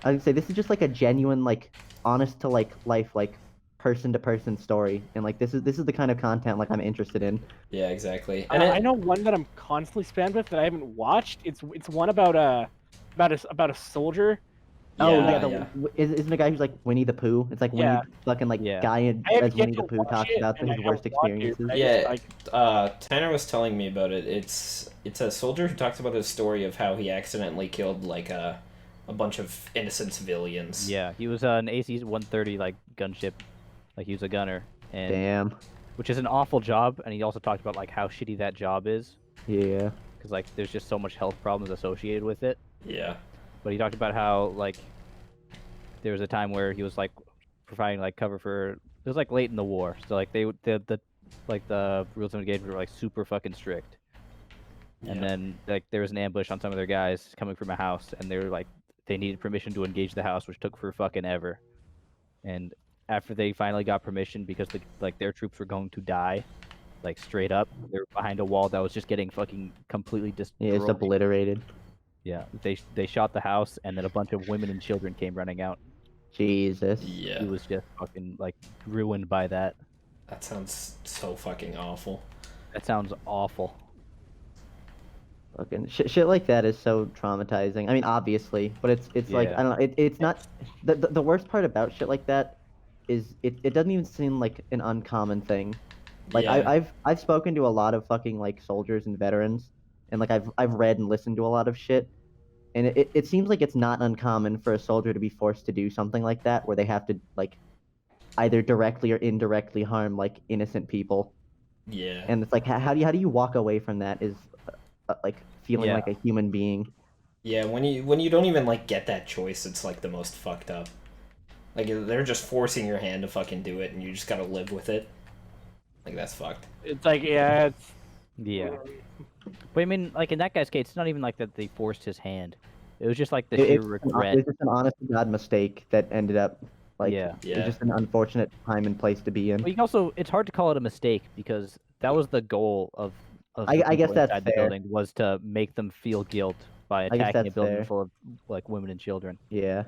I would say this is just like a genuine, like, honest to like life, like person to person story, and like this is the kind of content like I'm interested in. Yeah, exactly. I And know one that I'm constantly spammed with that I haven't watched. It's one about a soldier. Oh Yeah, yeah, yeah. Isn't the guy who's like Winnie the Pooh? It's like Winnie Yeah. fucking like Yeah. guy I haven't as yet Winnie the to Pooh watch talks it, about and I his don't worst want to, experiences. but I Yeah. just, Tanner was telling me about it. It's a soldier who talks about his story of how he accidentally killed like a bunch of innocent civilians. Yeah, he was an AC-130 like gunship, like he was a gunner, and Damn. which is an awful job. And he also talked about like how shitty that job is, Yeah. because like there's just so much health problems associated with it. Yeah. But he talked about how like there was a time where he was like providing like cover for, it was like late in the war, so like the rules of engagement were like super fucking strict. And Yeah. then like there was an ambush on some of their guys coming from a house, and they were like they needed permission to engage the house, which took for fucking ever. And after they finally got permission, because their troops were going to die, like straight up, they were behind a wall that was just getting fucking completely Yeah, destroyed. it's obliterated. Yeah, they shot the house, and then a bunch of women and children came running out. Jesus. Yeah. He was just fucking like ruined by that. That sounds so fucking awful. That sounds awful. Fucking shit like that is so traumatizing. I mean, obviously, but it's like Yeah. I don't know. It's not the worst part about shit like that is it doesn't even seem like an uncommon thing. Like Yeah. I've spoken to a lot of fucking like soldiers and veterans, and like I've read and listened to a lot of shit, and it seems like it's not uncommon for a soldier to be forced to do something like that, where they have to like either directly or indirectly harm like innocent people, Yeah. and it's like how do you walk away from that is like feeling Yeah. like a human being. Yeah, when you don't even like get that choice, it's like the most fucked up. Like they're just forcing your hand to fucking do it, and you just gotta live with it. Like that's fucked. It's like yeah, it's Yeah. But I mean, like in that guy's case, it's not even like that they forced his hand. It was just like the sheer It's regret. just an honest to god mistake that ended up like Yeah. Yeah. it's just an unfortunate time and place to be in. But you can also, it's hard to call it a mistake because that was the goal of I the guess people that's inside the fair. building, was to make them feel guilt by guess attacking a that's building fair. full of like women and children. Yeah.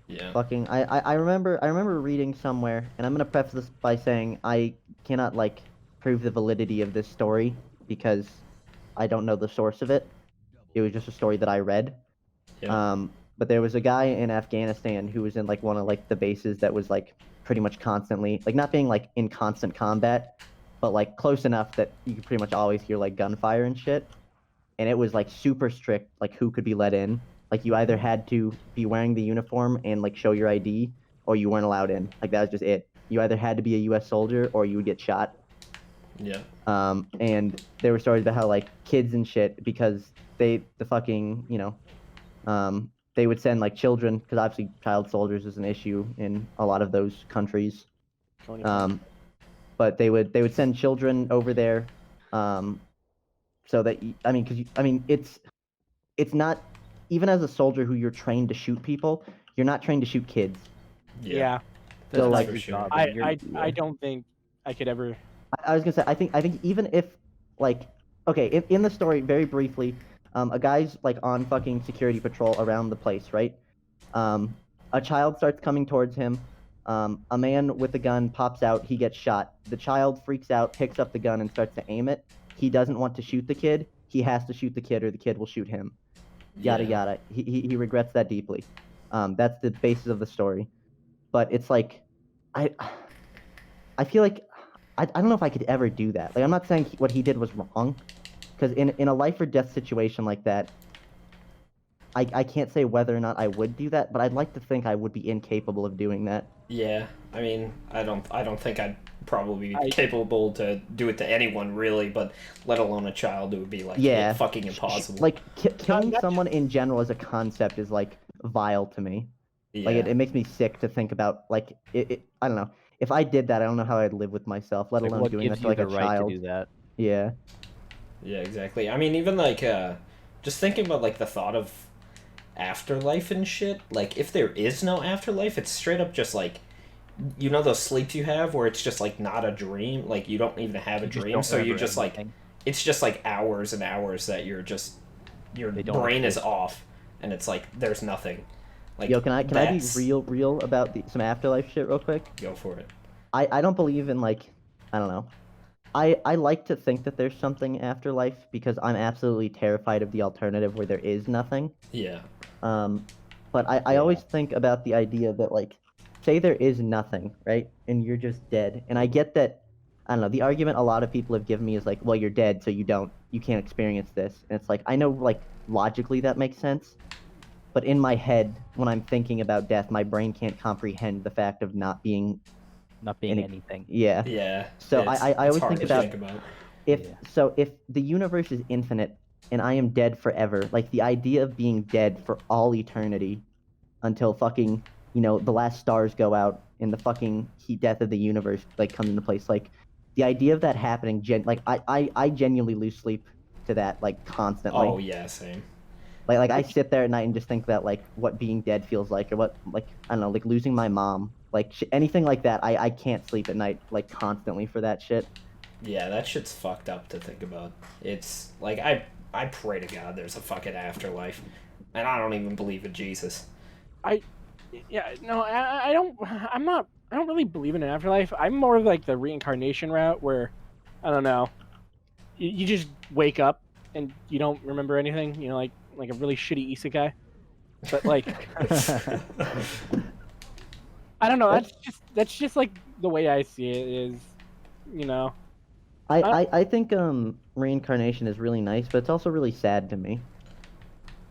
Yeah. Fucking I remember reading somewhere, and I'm gonna preface this by saying I cannot like prove the validity of this story because I don't know the source of it. It was just a story that I read. Yeah. But there was a guy in Afghanistan who was in like one of like the bases that was like pretty much constantly like not being like in constant combat, but like close enough that you could pretty much always hear like gunfire and shit. And it was like super strict, like who could be let in. Like you either had to be wearing the uniform and like show your ID, or you weren't allowed in. Like that was just it. You either had to be a U.S. soldier or you would get shot. Yeah. And there were stories about how like kids and shit, because the fucking they would send like children, because obviously child soldiers is an issue in a lot of those countries. But they would send children over there, so that it's not, even as a soldier who you're trained to shoot people, you're not trained to shoot kids. yeah. So, That's like, not your for sure. job, I and you're- I don't think I could ever I was gonna say, I think even if, like, okay, in the story, very briefly, a guy's like on fucking security patrol around the place, right? A child starts coming towards him. A man with a gun pops out. He gets shot. The child freaks out, picks up the gun, and starts to aim it. He doesn't want to shoot the kid. He has to shoot the kid, or the kid will shoot him. Yada Yeah. yada. He regrets that deeply. That's the basis of the story. But it's like, I I feel like I don't know if I could ever do that. Like, I'm not saying what he did was wrong, because in a life or death situation like that, I can't say whether or not I would do that, but I'd like to think I would be incapable of doing that. Yeah, I mean, I don't think I'd probably be capable to do it to anyone really, but let alone a child, it would be like Yeah. fucking impossible. Like, killing that's- someone in general as a concept is like vile to me. yeah. Like, it makes me sick to think about. Like, I don't know. If I did that, I don't know how I'd live with myself, let Like, alone what doing gives that to you like the a right child. to do that? Yeah. Yeah, exactly. I mean, even like just thinking about like the thought of afterlife and shit. Like, if there is no afterlife, it's straight up just like, you know, those sleeps you have where it's just like not a dream. Like, you don't even have a You just dream, don't so you remember just like anything. it's just like hours and hours that your They don't brain is exist. off, and it's like there's nothing. Like, Yo, can I be that's- real about some afterlife shit real quick? Go for it. I don't believe in, like, I don't know. I like to think that there's something afterlife because I'm absolutely terrified of the alternative where there is nothing. Yeah. But I Yeah. always think about the idea that, like, say there is nothing, right? And you're just dead. And I get that, I don't know, the argument a lot of people have given me is like, well, you're dead, so you can't experience this. And it's like, I know, like, logically that makes sense. But in my head, when I'm thinking about death, my brain can't comprehend the fact of not being, Not being any- anything. yeah. Yeah. So it's- I it's always hard think to about- Yeah. If the universe is infinite and I am dead forever, like the idea of being dead for all eternity until fucking, the last stars go out and the fucking heat death of the universe like comes into place, like the idea of that happening, I genuinely lose sleep to that, like, constantly. Oh yeah, same. Like I sit there at night and just think that, like, what being dead feels like, or what, like, I don't know, like losing my mom, like anything like that. I can't sleep at night, like, constantly for that shit. Yeah, that shit's fucked up to think about. It's like I pray to God there's a fucking afterlife, and I don't even believe in Jesus. Yeah, no, I don't. I don't really believe in an afterlife. I'm more of like the reincarnation route, where I don't know. You just wake up and you don't remember anything. You know, like a really shitty isekai. But like, I don't know. That's just like the way I see it is, you know. I think reincarnation is really nice, but it's also really sad to me.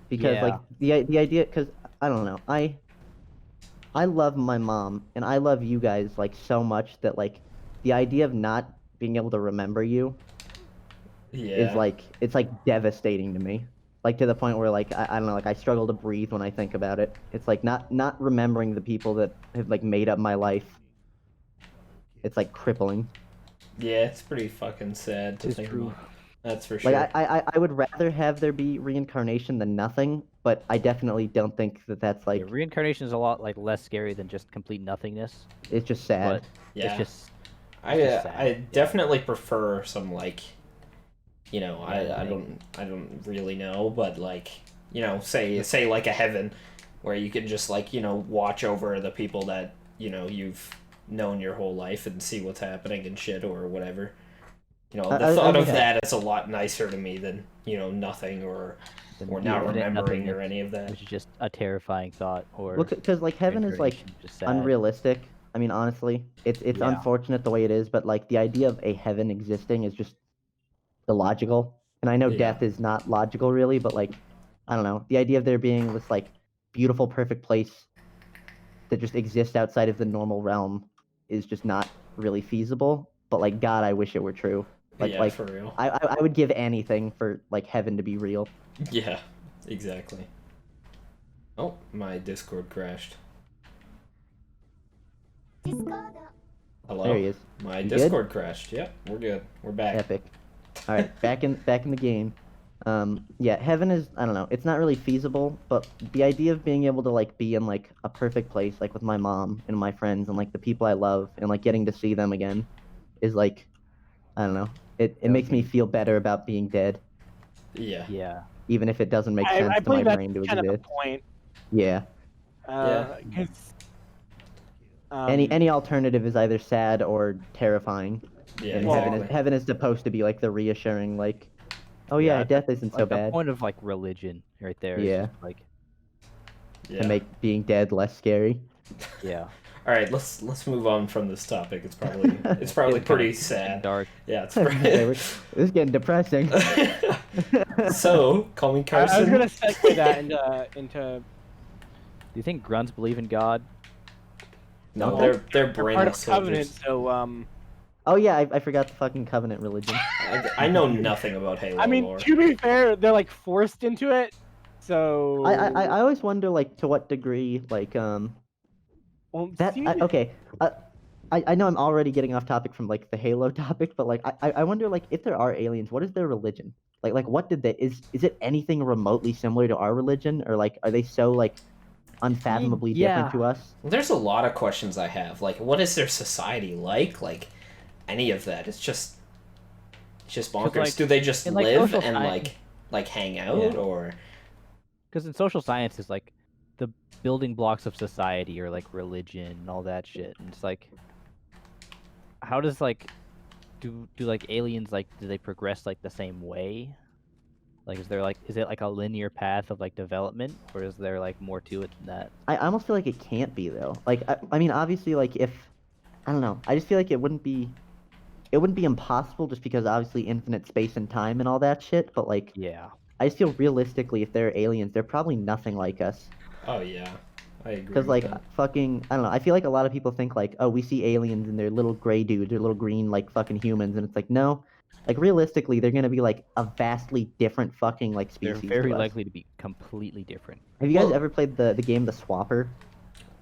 Because like the idea, because I don't know, I love my mom and I love you guys like so much that, like, the idea of not being able to remember you Yeah. is like, it's like devastating to me. Like, to the point where, like, I don't know, like I struggle to breathe when I think about it. It's like not remembering the people that have like made up my life. It's like crippling. Yeah, it's pretty fucking sad to It's think true. about. That's for sure. Like, I would rather have there be reincarnation than nothing, but I definitely don't think that that's like, Yeah, reincarnation is a lot like less scary than just complete nothingness. it's just sad. But yeah. it's just I just sad. I definitely prefer some, like, I Yeah, don't really know, but like, say like a heaven where you can just, like, watch over the people that, you've known your whole life and see what's happening and shit or whatever. The thought of that is a lot nicer to me than, nothing or not infinite remembering or nothingness, any of that. which is just a terrifying thought. Or Look, because like heaven is like reincarnation, just sad. unrealistic. I mean, honestly, it's Yeah. unfortunate the way it is, but like the idea of a heaven existing is just illogical. And I know Yeah. death is not logical really, but like, I don't know, the idea of there being this like beautiful, perfect place that just exists outside of the normal realm is just not really feasible. But like, God, I wish it were true. Yeah, for real. I would give anything for like heaven to be real. Yeah, exactly. Oh, my Discord crashed. Hello? There he is. My You good? Discord crashed. Yep, we're good. We're back. Epic. All right, back in the game. Yeah, heaven is, I don't know, it's not really feasible, but the idea of being able to like be in like a perfect place, like with my mom and my friends and like the people I love and like getting to see them again, is like I don't know. It Yeah, makes me okay. feel better about being dead, Yeah. Yeah. even if it doesn't make sense I to my believe that's brain to kind of the exist. point. Yeah. Yeah. Because Any alternative is either sad or terrifying. Yeah, And exactly. heaven is supposed to be like the reassuring, like, oh Yeah, yeah, death isn't so like the bad. point of like religion right there. Is Yeah. just, like, Yeah. To make being dead less scary. yeah. All right, let's move on from this topic. It's probably It's pretty getting sad. dark. Yeah, it's Okay, pretty. this is getting depressing. So, call me I Carson. was gonna segue that into Do you think grunts believe in God? No, No. they're they're part brainless of Covenant, soldiers. so Oh yeah, I forgot the fucking Covenant religion. I know nothing about Halo I mean, lore. to be fair, they're like forced into it. So I always wonder, like, to what degree, like, well, that see, okay. I know I'm already getting off topic from like the Halo topic, but like I wonder, like, if there are aliens, what is their religion? Like what did they is it anything remotely similar to our religion, or like are they so like unfathomably different to us? There's a lot of questions I have. Like, what is their society like? Like, any of that? It's just bonkers. like, Do they just in, like, live social and science- like hang out, Yeah. or Because in social sciences, like, the building blocks of society are like religion and all that shit, and it's like, how does like, do like aliens, like, do they progress like the same way? Like, is it like a linear path of like development, or is there like more to it than that? I almost feel like it can't be though. Like I mean, obviously, like if I don't know, I just feel like it wouldn't be impossible just because obviously infinite space and time and all that shit. But like Yeah. I just feel realistically, if they're aliens, they're probably nothing like us. oh yeah, I agree. Because, with like, that. fucking, I don't know. I feel like a lot of people think, like, oh, we see aliens and they're little gray dudes or little green, like, fucking humans. And it's like, no. Like, realistically, they're going to be, like, a vastly different fucking, like, They're species. very to us. likely to be completely different. Have you guys Well- ever played the game The Swapper?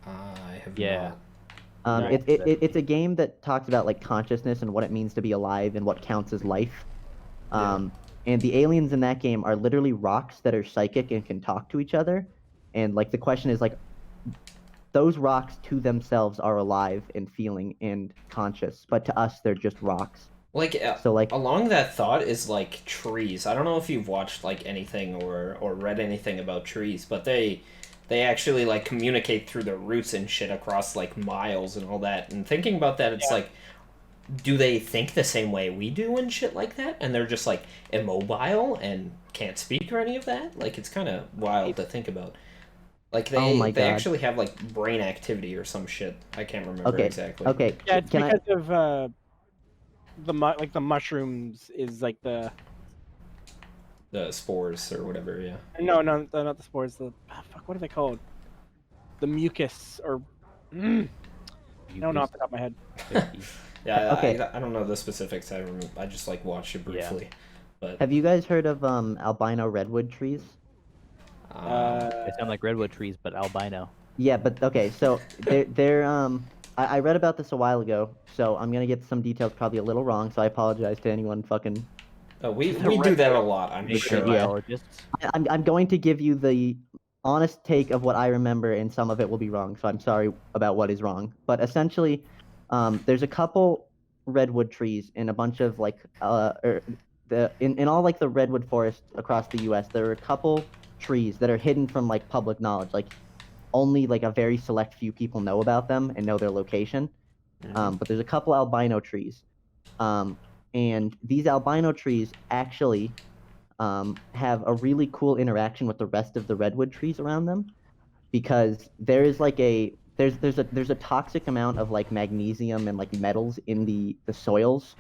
I have Yeah. not. No. It's a game that talks about, like, consciousness and what it means to be alive and what counts as life. Yeah. And the aliens in that game are literally rocks that are psychic and can talk to each other. And, like, the question is, like, those rocks to themselves are alive and feeling and conscious, but to us they're just rocks. Like, So like along that thought is like trees. I don't know if you've watched like anything or read anything about trees, but they actually like communicate through their roots and shit across like miles and all that. And thinking about that, it's like, do they think the same way we do and shit like that? And they're just like immobile and can't speak or any of that? Like, it's kind of wild to think about. Like Oh they my God. actually have like brain activity or some shit. I can't remember exactly. Okay. yeah, it's Can I? because of the mushrooms is like the The spores or whatever. Yeah. no not the spores, the fuck, what are they called, the mucus or no, not off the top of my head. Yeah, Okay. I don't know the specifics. I just like watched it briefly, but Have you guys heard of albino redwood trees? They sound like redwood trees, but albino. Yeah, but okay, so they're I read about this a while ago, so I'm gonna get some details probably a little wrong, so I apologize to anyone fucking. we do that a lot. I'm Nature sure. Yeah. biologists. I'm going to give you the honest take of what I remember, and some of it will be wrong, so I'm sorry about what is wrong. But essentially, there's a couple redwood trees in a bunch of like in all like the redwood forest across the U.S. There are a couple trees that are hidden from like public knowledge, like only like a very select few people know about them and know their location. But there's a couple albino trees, and these albino trees actually have a really cool interaction with the rest of the redwood trees around them, because there is like there's a toxic amount of like magnesium and like metals in the soils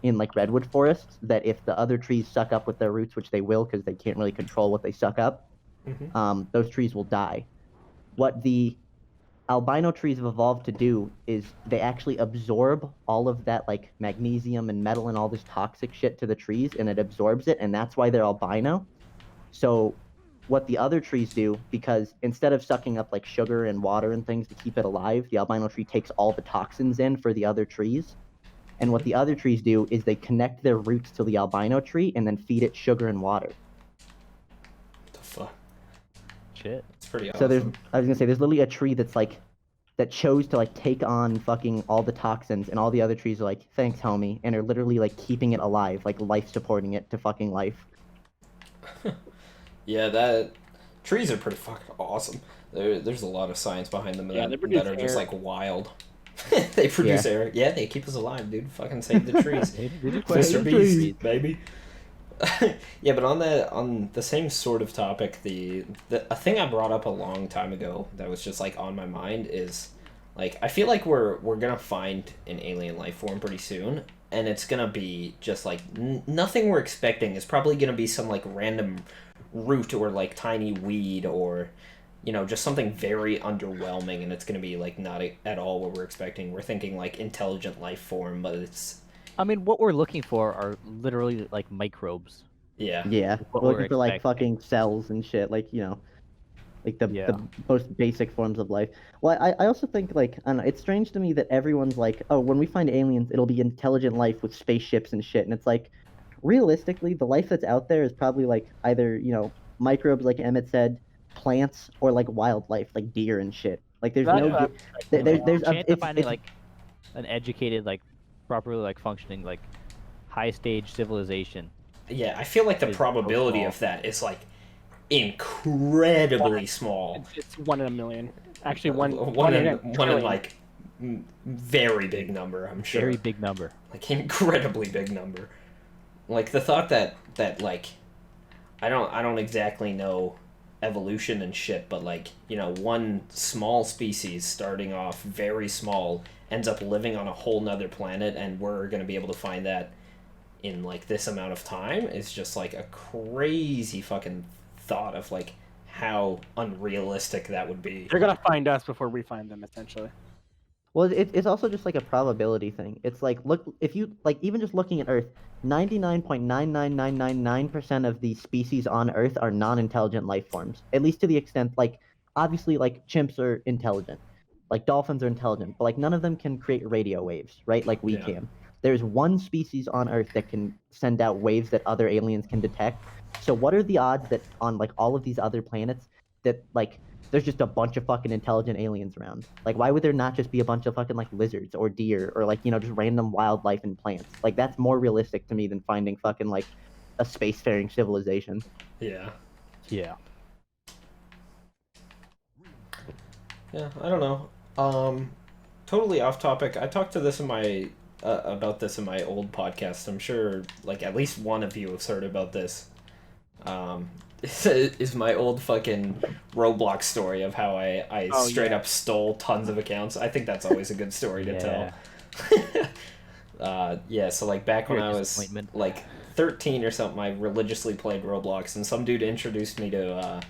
in like redwood forests that if the other trees suck up with their roots, which they will because they can't really control what they suck up, those trees will die. What the albino trees have evolved to do is they actually absorb all of that like magnesium and metal and all this toxic shit to the trees, and it absorbs it, and that's why they're albino. So what the other trees do, because instead of sucking up like sugar and water and things to keep it alive, the albino tree takes all the toxins in for the other trees. And what the other trees do is they connect their roots to the albino tree and then feed it sugar and water. What the fuck? Shit. It's pretty awesome. So I was gonna say, there's literally a tree that's like that chose to like take on fucking all the toxins, and all the other trees are like, thanks, homie, and are literally like keeping it alive, like life supporting it to fucking life. Yeah, that trees are pretty fucking awesome. There's a lot of science behind them Yeah, they that produce are just air. like wild. They produce air. Yeah, they keep us alive, dude. Fucking save the trees. They do quite Mr. a Beast, bit. baby. Yeah, but on the same sort of topic, a thing I brought up a long time ago that was just like on my mind is like I feel like we're gonna find an alien life form pretty soon, and it's gonna be just like nothing we're expecting. It's probably gonna be some like random root or like tiny weed or just something very underwhelming, and it's gonna be like not at all what we're expecting. We're thinking like intelligent life form, but it's I mean, what we're looking for are literally like microbes. yeah. Yeah, What we're we're looking for like expecting. fucking cells and shit, like like the Yeah. the most basic forms of life. Well, I also think like I don't know, it's strange to me that everyone's like, oh, when we find aliens, it'll be intelligent life with spaceships and shit, and it's like, realistically, the life that's out there is probably like either microbes, like Emmett said, plants, or like wildlife, like deer and shit. Like there's That's no what I'm expecting. there's Chance of finding it's like an educated, like properly like functioning, like high stage civilization. Yeah, I feel like the Is so probability small. of that is like incredibly small. It's 1 in a million. Actually, one One in in a one in trillion. like very big number, I'm sure. Very big number. Like incredibly big number. Like the thought that like I don't exactly know evolution and shit, but like, one small species starting off very small ends up living on a whole nother planet, and we're gonna be able to find that in like this amount of time is just like a crazy fucking thought of like how unrealistic that would be. They're gonna find us before we find them, essentially. Well, it's also just like a probability thing. It's like, look, if you like even just looking at Earth, 99.99999% of the species on Earth are non-intelligent life forms. At least to the extent like obviously like chimps are intelligent. Like dolphins are intelligent, but like none of them can create radio waves, right? Like we Yeah. can. There's one species on Earth that can send out waves that other aliens can detect. So what are the odds that on like all of these other planets that like there's just a bunch of fucking intelligent aliens around? Like, why would there not just be a bunch of fucking like lizards or deer or like just random wildlife and plants? Like, that's more realistic to me than finding fucking like a spacefaring civilization. Yeah. Yeah. Yeah, I don't know. Totally off topic. I talked to this in my about this in my old podcast. I'm sure like at least one of you has heard about this. Is my old fucking Roblox story of how I Oh, straight yeah. up stole tons of accounts. I think that's always a good story to Yeah. tell. Yeah, so like back when Pure I was disappointment. like 13 or something, I religiously played Roblox, and some dude introduced me to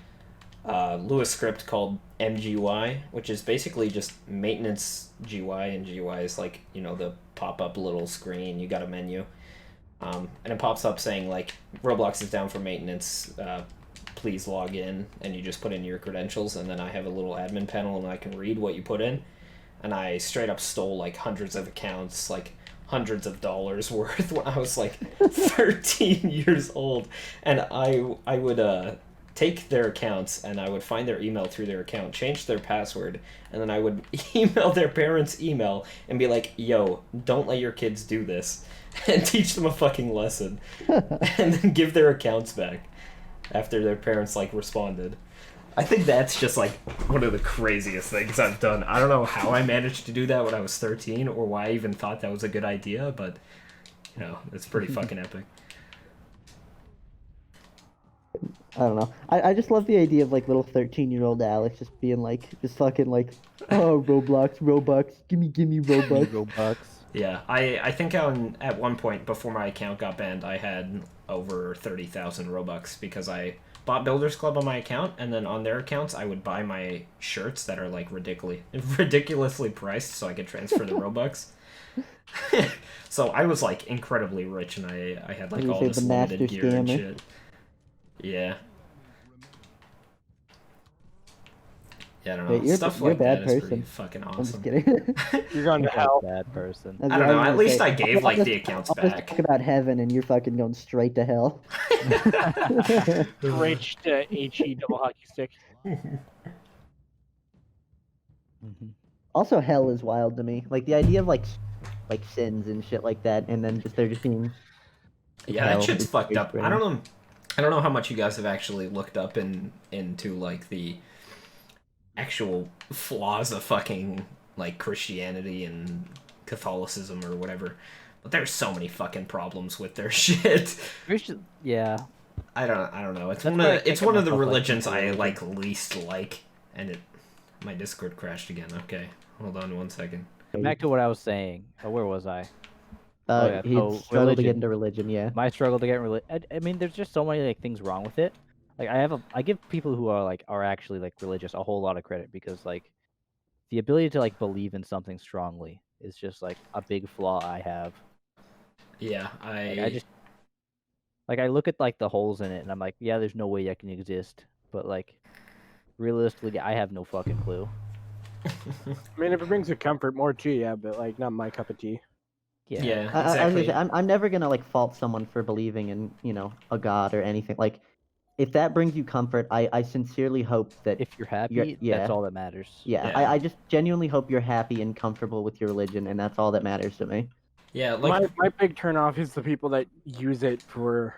Lewis script called MGY, which is basically just maintenance GY, and GY is like, the pop-up little screen, you got a menu. And it pops up saying like, Roblox is down for maintenance, please log in, and you just put in your credentials, and then I have a little admin panel and I can read what you put in. And I straight up stole like hundreds of accounts, like hundreds of dollars worth when I was like 13 years old. And I would take their accounts, and I would find their email through their account, change their password, and then I would email their parents' email and be like, yo, don't let your kids do this, and teach them a fucking lesson, and then give their accounts back after their parents like responded. I think that's just like one of the craziest things I've done. I don't know how I managed to do that when I was 13 or why I even thought that was a good idea, but it's pretty fucking epic. I don't know. I just love the idea of like little 13-year-old Alex just being like, just fucking like, oh, Robux, gimme Robux. Robux. Yeah, I think at one point before my account got banned, I had over 30,000 Robux because I bought Builders Club on my account, and then on their accounts I would buy my shirts that are like ridiculously priced so I could transfer the Robux. So I was like incredibly rich, and I had like You all say this the limited master gear and scammer. shit. Yeah. Yeah, I don't know. Wait, you're Stuff a like bad that is pretty person. fucking I'm just awesome. kidding. You're going to You're a hell. bad person. I don't know. At least I gave like the accounts I'll just back. talk about heaven, and you're fucking going straight to hell. Rich to HE double hockey stick. Mhm. Also, hell is wild to me. Like the idea of like sins and shit like that, and then just there just being Yeah, that hell shit's is fucked very up. strange. I don't know how much you guys have actually looked up into like the actual flaws of fucking like Christianity and Catholicism or whatever. But there's so many fucking problems with their shit. Yeah. I don't know. It's That's one why I of can't it's get one of the myself, like, religions into I religion. like least like, and it my Discord crashed again. Okay, hold on 1 second. Back to what I was saying. Where was I? Oh yeah. He So struggled to get religion. into religion. Yeah. My struggle to get religion. I mean, there's just so many like things wrong with it. Like I give people who are actually like religious a whole lot of credit because like the ability to like believe in something strongly is just like a big flaw I have. Yeah, Like I just like I look at like the holes in it and I'm like, yeah, there's no way I can exist. But like realistically, I have no fucking clue. I mean, if it brings you comfort, more too, yeah, but like not my cup of tea. Yeah. yeah, I was exactly. gonna say, I'm never gonna like fault someone for believing in a god or anything. Like, if that brings you comfort, I sincerely hope that If you're happy, yeah. that's all that matters. Yeah, Yeah. I just genuinely hope you're happy and comfortable with your religion, and that's all that matters to me. Yeah, like My big turnoff is the people that use it for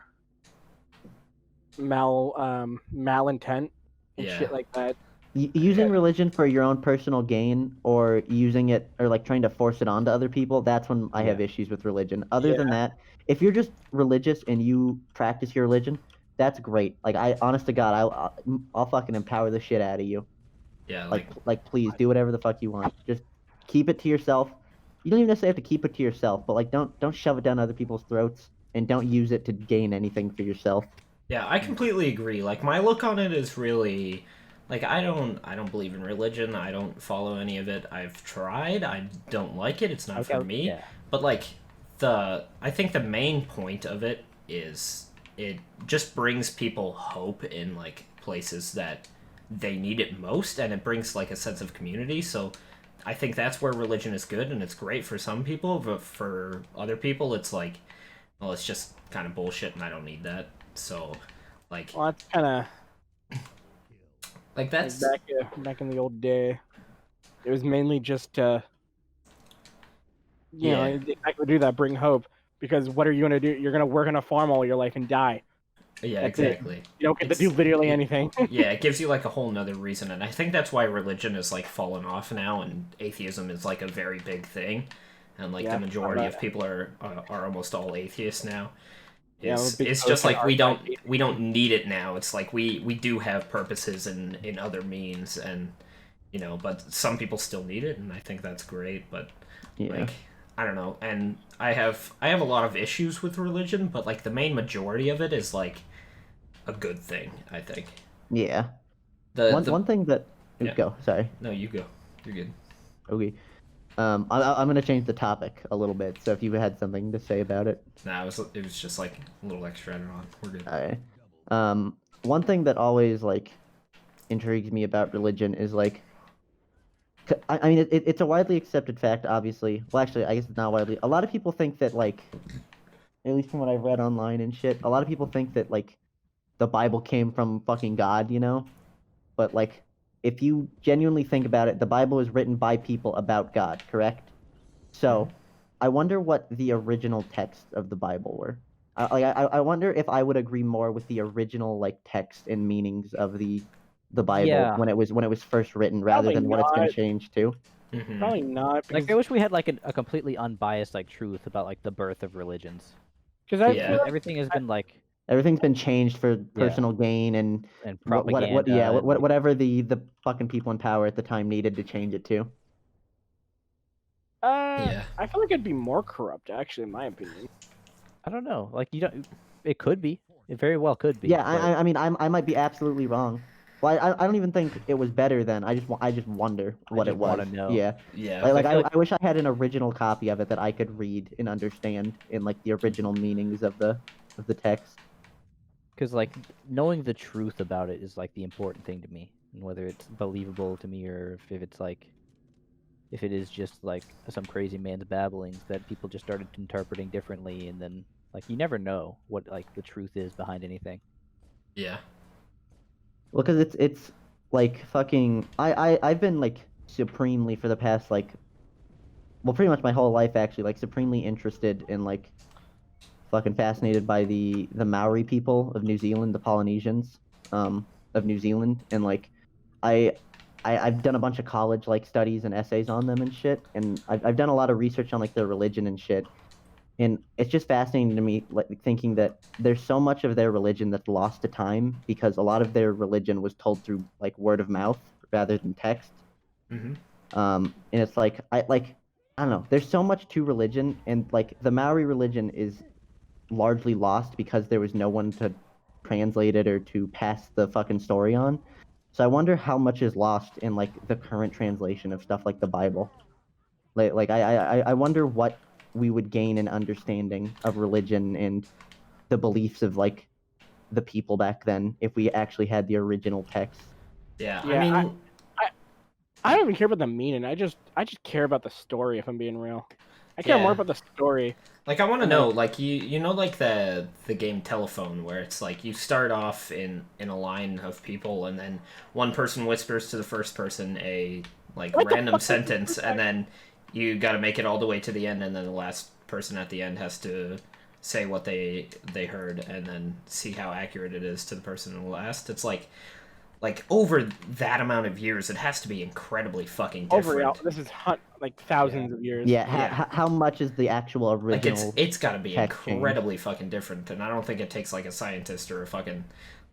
malintent and Yeah. shit like that. Using religion for your own personal gain, or using it, or like trying to force it onto other people, that's when I have Yeah. issues with religion. Other Yeah. than that, if you're just religious and you practice your religion, that's great. Like, honest to God, I'll fucking empower the shit out of you. yeah, Like, please do whatever the fuck you want. Just keep it to yourself. You don't even necessarily have to keep it to yourself, but like, don't shove it down other people's throats, and don't use it to gain anything for yourself. yeah, I completely agree. Like my look on it is really like I don't believe in religion. I don't follow any of it. I've tried. I don't like it. It's not Like, for me. Yeah. But like I think the main point of it is it just brings people hope in like places that they need it most, and it brings like a sense of community. So I think that's where religion is good, and it's great for some people, but for other people it's like, well, it's just kind of bullshit and I don't need that. So like Well, that's kind of like that's back in the old day. It was mainly just to, you know, Yeah. exactly do that, bring hope. Because what are you gonna do? You're gonna work on a farm all your life and die. yeah, That's it. exactly. You don't get to do literally it- anything. Yeah, it gives you like a whole nother reason, and I think that's why religion is like fallen off now, and atheism is like a very big thing, and like Yeah, the majority but- of people are almost all atheists now. Yeah, I'm a big It's post just on like we archive don't need it now. It's like we do have purposes in other means, and but some people still need it, and I think that's great. But Yeah. like I don't know, and I have a lot of issues with religion, but like the main majority of it is like a good thing, I think. Yeah. The One thing that Yeah. go. Sorry. No, you go. You're good. Okay. I'm gonna change the topic a little bit. So if you had something to say about it. Nah, it was just like a little extra added on. We're good. Alright. One thing that always like intrigues me about religion is like, I mean, it's a widely accepted fact, obviously. Well, actually, I guess it's not widely. A lot of people think that like, at least from what I've read online and shit, a lot of people think that like, the Bible came from fucking God, you know? But like, if you genuinely think about it, the Bible is written by people about God, correct? So, I wonder what the original texts of the Bible were. I wonder if I would agree more with the original like text and meanings of the Bible Yeah. when it was first written, rather Probably than what it's been not. changed to. Mhm. Probably not. Like I wish we had like a completely unbiased like truth about like the birth of religions. Because I Yeah. feel like Everything has been like Everything's been changed for personal gain and propaganda. and, like, whatever the fucking people in power at the time needed to change it to. Yeah. I feel like it'd be more corrupt, actually, in my opinion. I don't know. Like you don't. It could be. It very well could be. Yeah, but- I mean, I might be absolutely wrong. Well, I don't even think it was better then. I just wonder what it just wanna was. know. Yeah, Yeah. like feel like- I wish I had an original copy of it that I could read and understand in like the original meanings of the text. Because like knowing the truth about it is like the important thing to me, and whether it's believable to me or if it's like, if it is just like some crazy man's babblings that people just started interpreting differently, and then like you never know what like the truth is behind anything. Yeah. Well, because it's like fucking. I've been like supremely for the past like, well, pretty much my whole life actually, like supremely interested in like, fucking fascinated by the Maori people of New Zealand, the Polynesians, of New Zealand, and like, I've done a bunch of college like studies and essays on them and shit, and I've done a lot of research on like their religion and shit, and it's just fascinating to me, like thinking that there's so much of their religion that's lost to time because a lot of their religion was told through like word of mouth rather than text. Mm-hmm. And it's like I don't know. There's so much to religion, and like the Maori religion is largely lost because there was no one to translate it or to pass the fucking story on. So I wonder how much is lost in like the current translation of stuff like the Bible. I wonder what we would gain in understanding of religion and the beliefs of like the people back then if we actually had the original text. Yeah, Yeah, I mean, I don't even care about the meaning. I just care about the story. If I'm being real, I care more Yeah. about the story. like I want to and, know, like- like you know, like the game Telephone, where it's like you start off in a line of people, and then one person whispers to the first person a like What the random fuck? sentence, and then you got to make it all the way to the end, and then the last person at the end has to say what they heard, and then see how accurate it is to the person in the last. It's like over that amount of years, it has to be incredibly fucking different. Overall, this is like thousands of years. Yeah, Yeah. how much is the actual Like original? it's got to be text change. incredibly fucking different, and I don't think it takes like a scientist or a fucking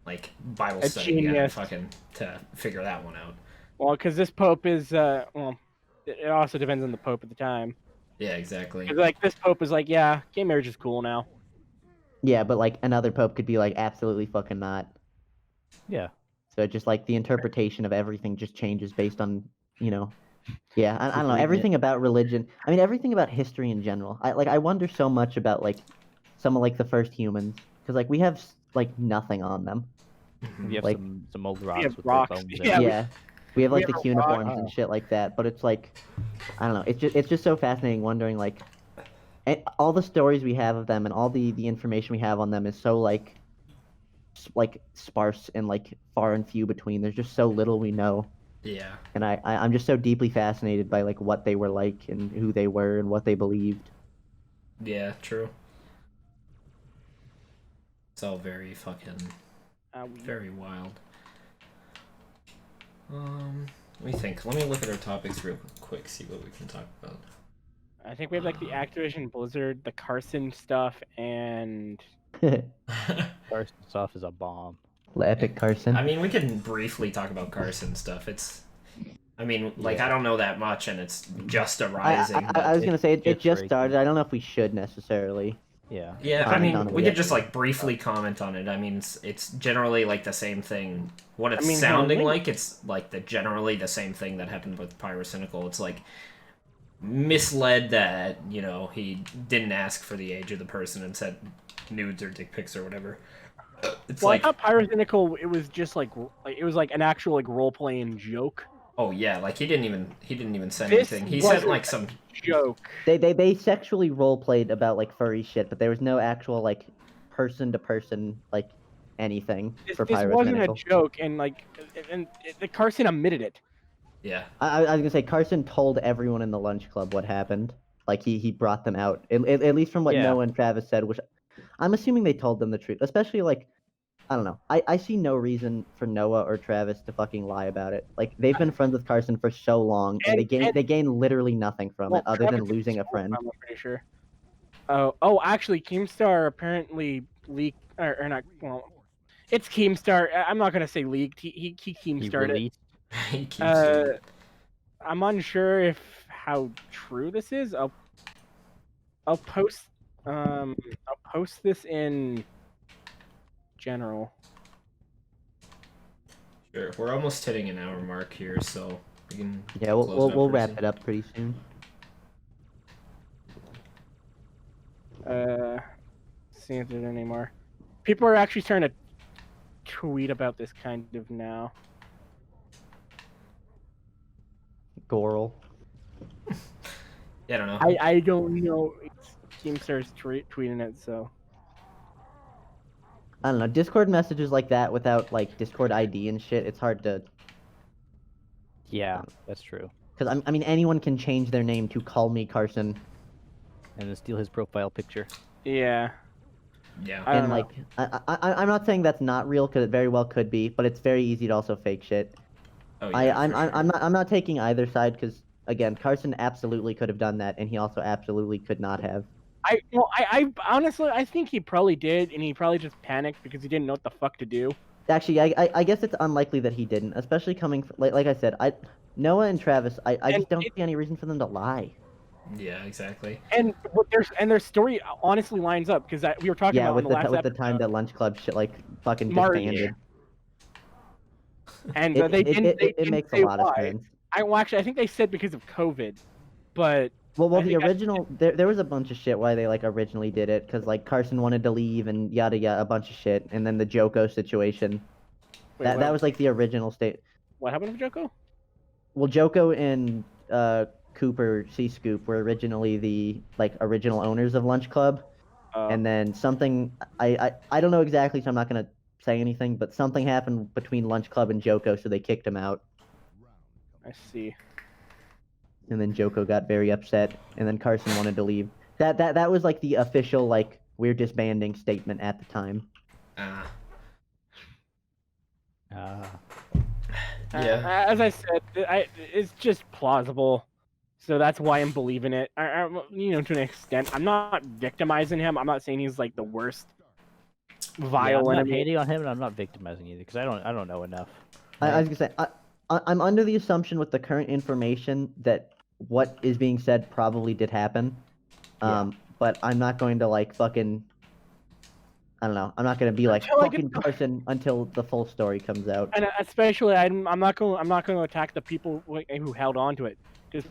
like Bible A study guy genius. to figure that one out. Well, because this pope is well, it also depends on the pope at the time. Yeah, exactly. 'Cause, like this pope is like, yeah, gay marriage is cool now. Yeah, but like another pope could be like absolutely fucking not. Yeah. So just like the interpretation of everything just changes based on, yeah, I don't know, reading it. everything about religion. I mean, everything about history in general. I wonder so much about like some of like the first humans because like we have like nothing on them. We have Like- some old rocks have with rocks. their bones in. Yeah, Yeah, we have we like the have a cuneiforms rock- and shit like that. But it's like, I don't know. It's just so fascinating wondering like, all the stories we have of them and all the information we have on them is so like sparse and like far and few between. There's just so little we know. Yeah. And I'm just so deeply fascinated by like what they were like and who they were and what they believed. Yeah, true. It's all very fucking very wild. Let me think. Let me look at our topics real quick, see what we can talk about. I think we have like the Activision Blizzard, the Carson stuff, and Carson stuff is a bomb. Epic Carson. I mean, we can briefly talk about Carson stuff. I mean, like, Yeah. I don't know that much, and it's just I arising. was gonna say it it's just very started. cool. I don't know if we should necessarily. Yeah. Yeah, I comment on mean, it we yet. could just like briefly comment on it. I mean, it's generally like the same thing. What it's I mean, sounding hell, like, it's like generally the same thing that happened with Pyrocynical. It's like misled that he didn't ask for the age of the person and said nudes or dick pics or whatever. It's well, like, I thought Pyrocynical, it was just like it was like an actual like role playing joke. oh yeah, like he didn't even send This anything. He sent wasn't like some. Joke. They sexually role played about like furry shit, but there was no actual like person to person like anything for This wasn't a Pyrocynical. joke, and like, the Carson admitted it. Yeah, I was gonna say Carson told everyone in the lunch club what happened. Like he brought them out. At least from what Yeah. Noah and Travis said, which I'm assuming they told them the truth. Especially like, I don't know. I see no reason for Noah or Travis to fucking lie about it. Like they've been friends with Carson for so long, and they gain literally nothing from it other than Travis losing a told friend. them, I'm pretty sure. Oh, actually, Keemstar apparently leaked, or not. Well, it's Keemstar. I'm not gonna say leaked. He He Keemstarred it. released. he keeps doing it. I'm unsure if how true this is. I'll post this in general. Sure, we're almost hitting an hour mark here, so we can. Yeah, we'll close we'll, up we'll pretty wrap soon. it up pretty soon. See if there's any more. People are actually starting to tweet about this kind of now. Goral. Yeah, I don't know. I don't know. Keemstar's tweeting it, so. I don't know. Discord messages like that without like Discord ID and shit, it's hard to. Yeah, that's true. Because I mean, anyone can change their name to call me Carson. And then steal his profile picture. Yeah. Yeah. I don't And know. like, I'm not saying that's not real, because it very well could be, but it's very easy to also fake shit. Oh yeah. I'm for I'm sure. I'm not taking either side, because again, Carson absolutely could have done that, and he also absolutely could not have. I honestly, I think he probably did, and he probably just panicked because he didn't know what the fuck to do. Actually, I guess it's unlikely that he didn't, especially coming like I said, Noah and Travis, I And just don't it- see any reason for them to lie. Yeah. Exactly. And their story honestly lines up because we were talking Yeah, about on with the the last with the episode, time that Lunch Club shit like fucking March. disbanded. and It they it, didn't. it, They it didn't makes a say lot of why. sense. I think they said because of COVID, but Well, I the think original there was a bunch of shit why they like originally did it, because like Carson wanted to leave and yada yada, a bunch of shit, and then the Joko situation. wait, That was like the original state. what happened with Joko? Well, Joko and Cooper C Scoop were originally the like original owners of Lunch Club, and then something I don't know exactly, so I'm not gonna say anything, but something happened between Lunch Club and Joko, so they kicked him out, I see. and then Joko got very upset, and then Carson wanted to leave. That was like the official like we're disbanding statement at the time. Ah. Yeah. Yeah. As I said, it's just plausible, so that's why I'm believing it. You know, to an extent, I'm not victimizing him. I'm not saying he's like the worst Yeah, vile I'm not enemy. hating on him, and I'm not victimizing either because I don't know enough. I was gonna say I'm under the assumption with the current information that what is being said probably did happen, but I'm not going to like fucking. I don't know. I'm not gonna be like Until I get fucking Carson until the full story comes out. And especially, I'm not going to attack the people who held on to it, because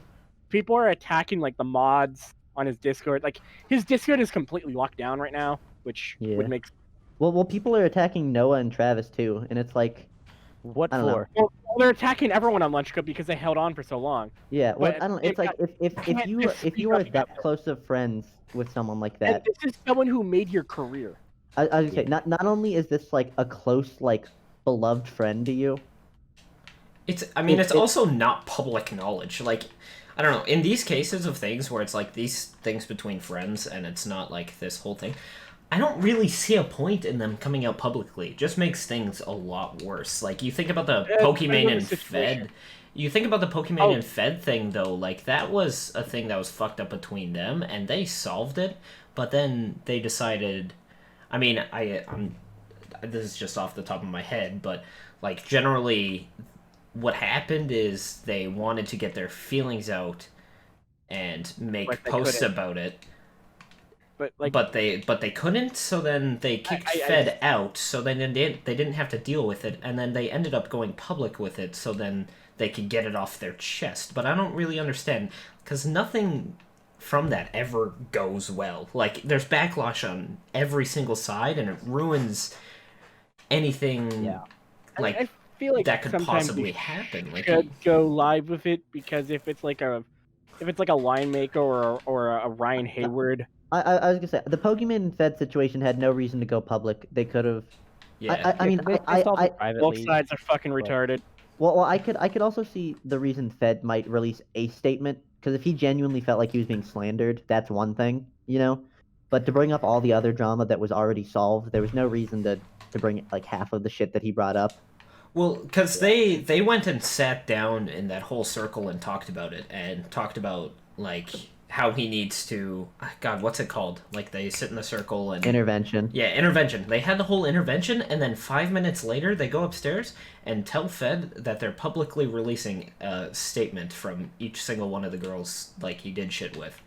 people are attacking like the mods on his Discord. Like his Discord is completely locked down right now, which Yeah. would make. Well, people are attacking Noah and Travis too, and it's like, What I don't know. for? Well, they're attacking everyone on Lunch Club because they held on for so long. Yeah, well, But I don't know. It's like if can't you just if speak you are up that against it. close of friends with someone like And that, this is someone who made your career. I was gonna say not only is this like a close like beloved friend to you. I mean, it's also not public knowledge. Like, I don't know. In these cases of things where it's like these things between friends and it's not like this whole thing, I don't really see a point in them coming out publicly. It just makes things a lot worse. Like, you think about the Pokemon and Fed. You think about the Pokemon and Fed thing, though. Like, that was a thing that was fucked up between them, and they solved it. But then they decided... I mean, this is just off the top of my head, but, like, generally... What happened is they wanted to get their feelings out and make posts about it, but they couldn't. So then they kicked Fed out. So then they didn't have to deal with it, and then they ended up going public with it. So then they could get it off their chest. But I don't really understand, because nothing from that ever goes well. Like, there's backlash on every single side, and it ruins anything. Yeah. Like. I feel like that could sometimes possibly we happen. Like, should go live with it, because if it's like a line maker or a Ryan Hayward. I was gonna say the Pokemon and Fed situation had no reason to go public. They could have. Yeah. I mean, They solved it Both privately. sides are fucking retarded. Well, I could also see the reason Fed might release a statement, because if he genuinely felt like he was being slandered, that's one thing, you know. But to bring up all the other drama that was already solved, there was no reason to bring like half of the shit that he brought up. Well, because they went and sat down in that whole circle and talked about it, and talked about, like, how he needs to... God, what's it called? Like, they sit in the circle and... Intervention. Yeah, intervention. They had the whole intervention, and then 5 minutes later, they go upstairs and tell Fed that they're publicly releasing a statement from each single one of the girls, like, he did shit with.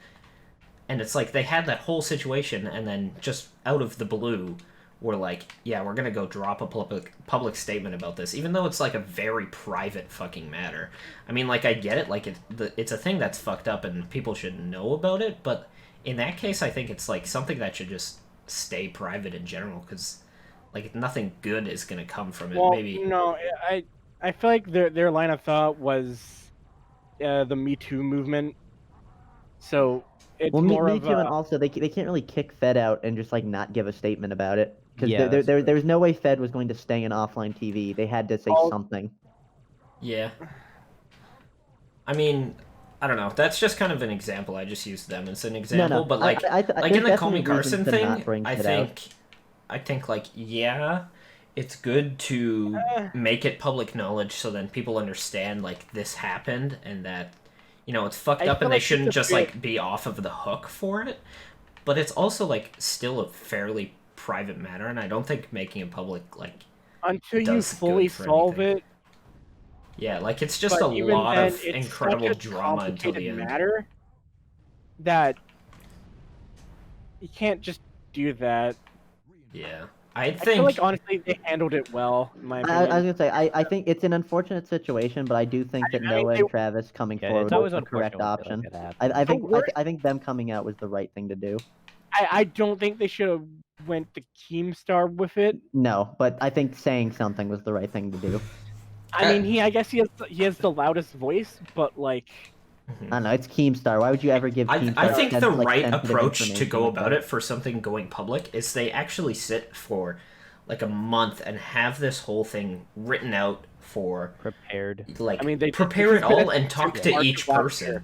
And it's like, they had that whole situation, and then just out of the blue... We're like, yeah, we're gonna go drop a public statement about this, even though it's like a very private fucking matter. I mean, like, I get it, like, it's a thing that's fucked up and people should know about it, but in that case, I think it's like something that should just stay private in general, because like nothing good is gonna come from it. Well, Maybe no, I feel like their line of thought was the Me Too movement. So it's Well, more me of too, and also they can't really kick Fed out and just like not give a statement about it, because Yeah, there was no way Fed was going to stay in offline TV. They had to say something. yeah. I mean, I don't know. That's just kind of an example. I just used them as an example, but like, like there's in the Call Me definitely Carson reasons to not thing, bring I shit think, like, yeah, it's good to make it public knowledge so then people understand like this happened and that, it's fucked I up feel and they like it's shouldn't a just bit- like be off of the hook for it. But it's also like still a fairly private matter, and I don't think making it public like until you does fully good for solve anything. it. Yeah, like it's just But a even lot then, of it's incredible such a drama until the complicated end. matter that you can't just do that. Yeah, I feel like honestly they handled it well, in my I opinion. was gonna say I think it's an unfortunate situation, but I do think that I mean, Noah they- and Travis coming Yeah, forward it's always was the correct unfortunate when option. shit like that happens. I think worst- I think them coming out was the right thing to do. I don't think they should have went the Keemstar with it. No, but I think saying something was the right thing to do. I mean, I guess he has the loudest voice, but like, I don't know. It's Keemstar. Why would you ever give Keemstar? I think the like, right sensitive approach to information go like about that? it for something going public is they actually sit for like a month and have this whole thing written out for Prepared. like I mean, they prepare it this is all gonna and talk take to March each last person. year.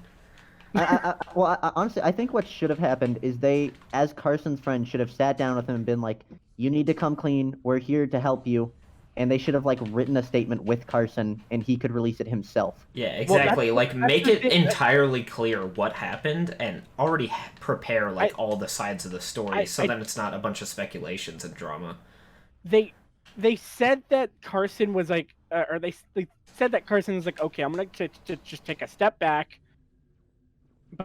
Honestly, I think what should have happened is they, as Carson's friend, should have sat down with him and been like, "You need to come clean. We're here to help you," and they should have like written a statement with Carson, and he could release it himself. Yeah, exactly. that's Make the it thing. entirely clear what happened and already prepare like all the sides of the story so then it's not a bunch of speculations and drama. They said that Carson was like, or they said that Carson was like, okay, I'm gonna just take a step back,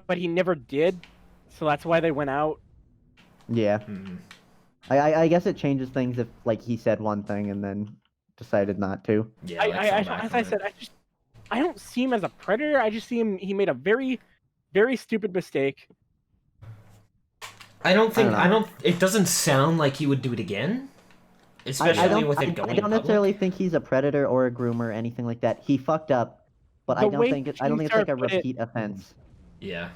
but he never did, so that's why they went out. Yeah, Mhm. I guess it changes things if like he said one thing and then decided not to. Yeah, like, fell back As on I it. said, I don't see him as a predator. I just see him. He made a very, very stupid mistake. I don't think I don't know. it doesn't sound like he would do it again. Especially with it going I don't public. necessarily think he's a predator or a groomer or anything like that. He fucked up, but The I don't way think it's like a Keemstar put it- repeat offense. Yeah.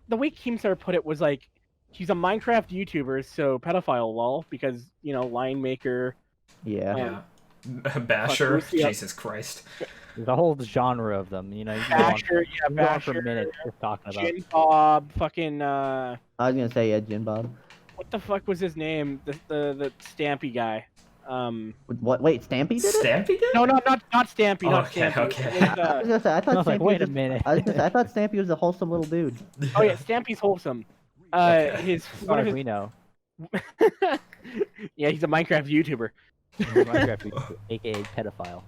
The way Keemstar put it was like, he's a Minecraft YouTuber, so pedophile lol, because line maker. Yeah. Yeah. Basher. Lucia. Jesus Christ. There's a whole genre of them. You know, you can Basher, go on Basher, for minutes just talking about. Jin Bob, fucking I was gonna say yeah, Jin Bob. what the fuck was his name? The Stampy guy. What? Wait, Stampy did it? Stampy did? No, not Stampy, not Okay, Stampy. okay. It was, I was gonna say I I thought was like, Stampy wait a was minute. I was gonna say I thought Stampy was a wholesome little dude. oh yeah, Stampy's wholesome. Okay. His As one far of as his we know, yeah, he's a Minecraft YouTuber. Minecraft YouTuber, aka pedophile.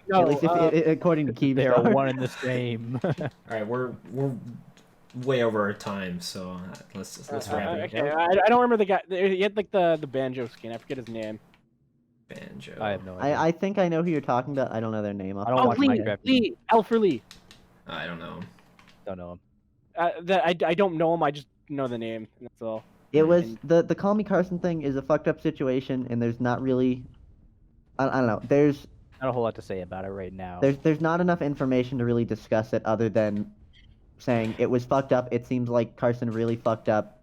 No, At least according to Keemstar. They are one and the same. All right, we're way over our time, so let's wrap it. okay, I don't remember the guy. He had like the banjo skin. I forget his name. Banjo. I have no idea. I think I know who you're talking about. I don't know their name. I don't watch Lee, Minecraft. Lee, Alfred Lee. I don't know. Don't know him. I don't know him. I just know the name. That's all. It was the Call Me Carson thing is a fucked up situation, and there's not really. I don't know. There's Not a whole lot to say about it right now. there's not enough information to really discuss it other than saying it was fucked up. It seems like Carson really fucked up.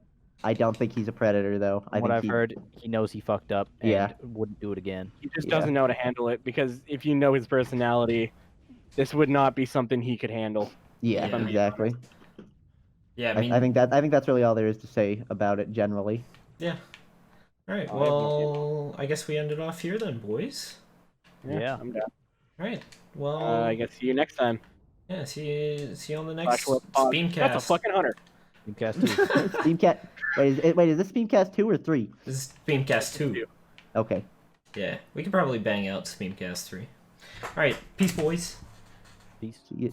I don't think he's a predator though. From what I've heard, he knows he fucked up and Yeah. wouldn't do it again. He just Yeah. doesn't know how to handle it because if you know his personality, this would not be something he could handle. Yeah, Yeah. exactly. Yeah, I mean, I think that's really all there is to say about it generally. yeah. All right. I have no Well, I guess we ended off here then, boys. Yeah. I'm down. All right. Well, I guess see you next time. yeah. See you on the next Flashlight pod. Speamcast. That's a fucking hunter. Speamcast 2. Speamcast. Wait, is this Speamcast 2 or 3? This is Speamcast 2. Okay. Yeah, we could probably bang out Speamcast 3. All right. Peace, boys. Peace. See you.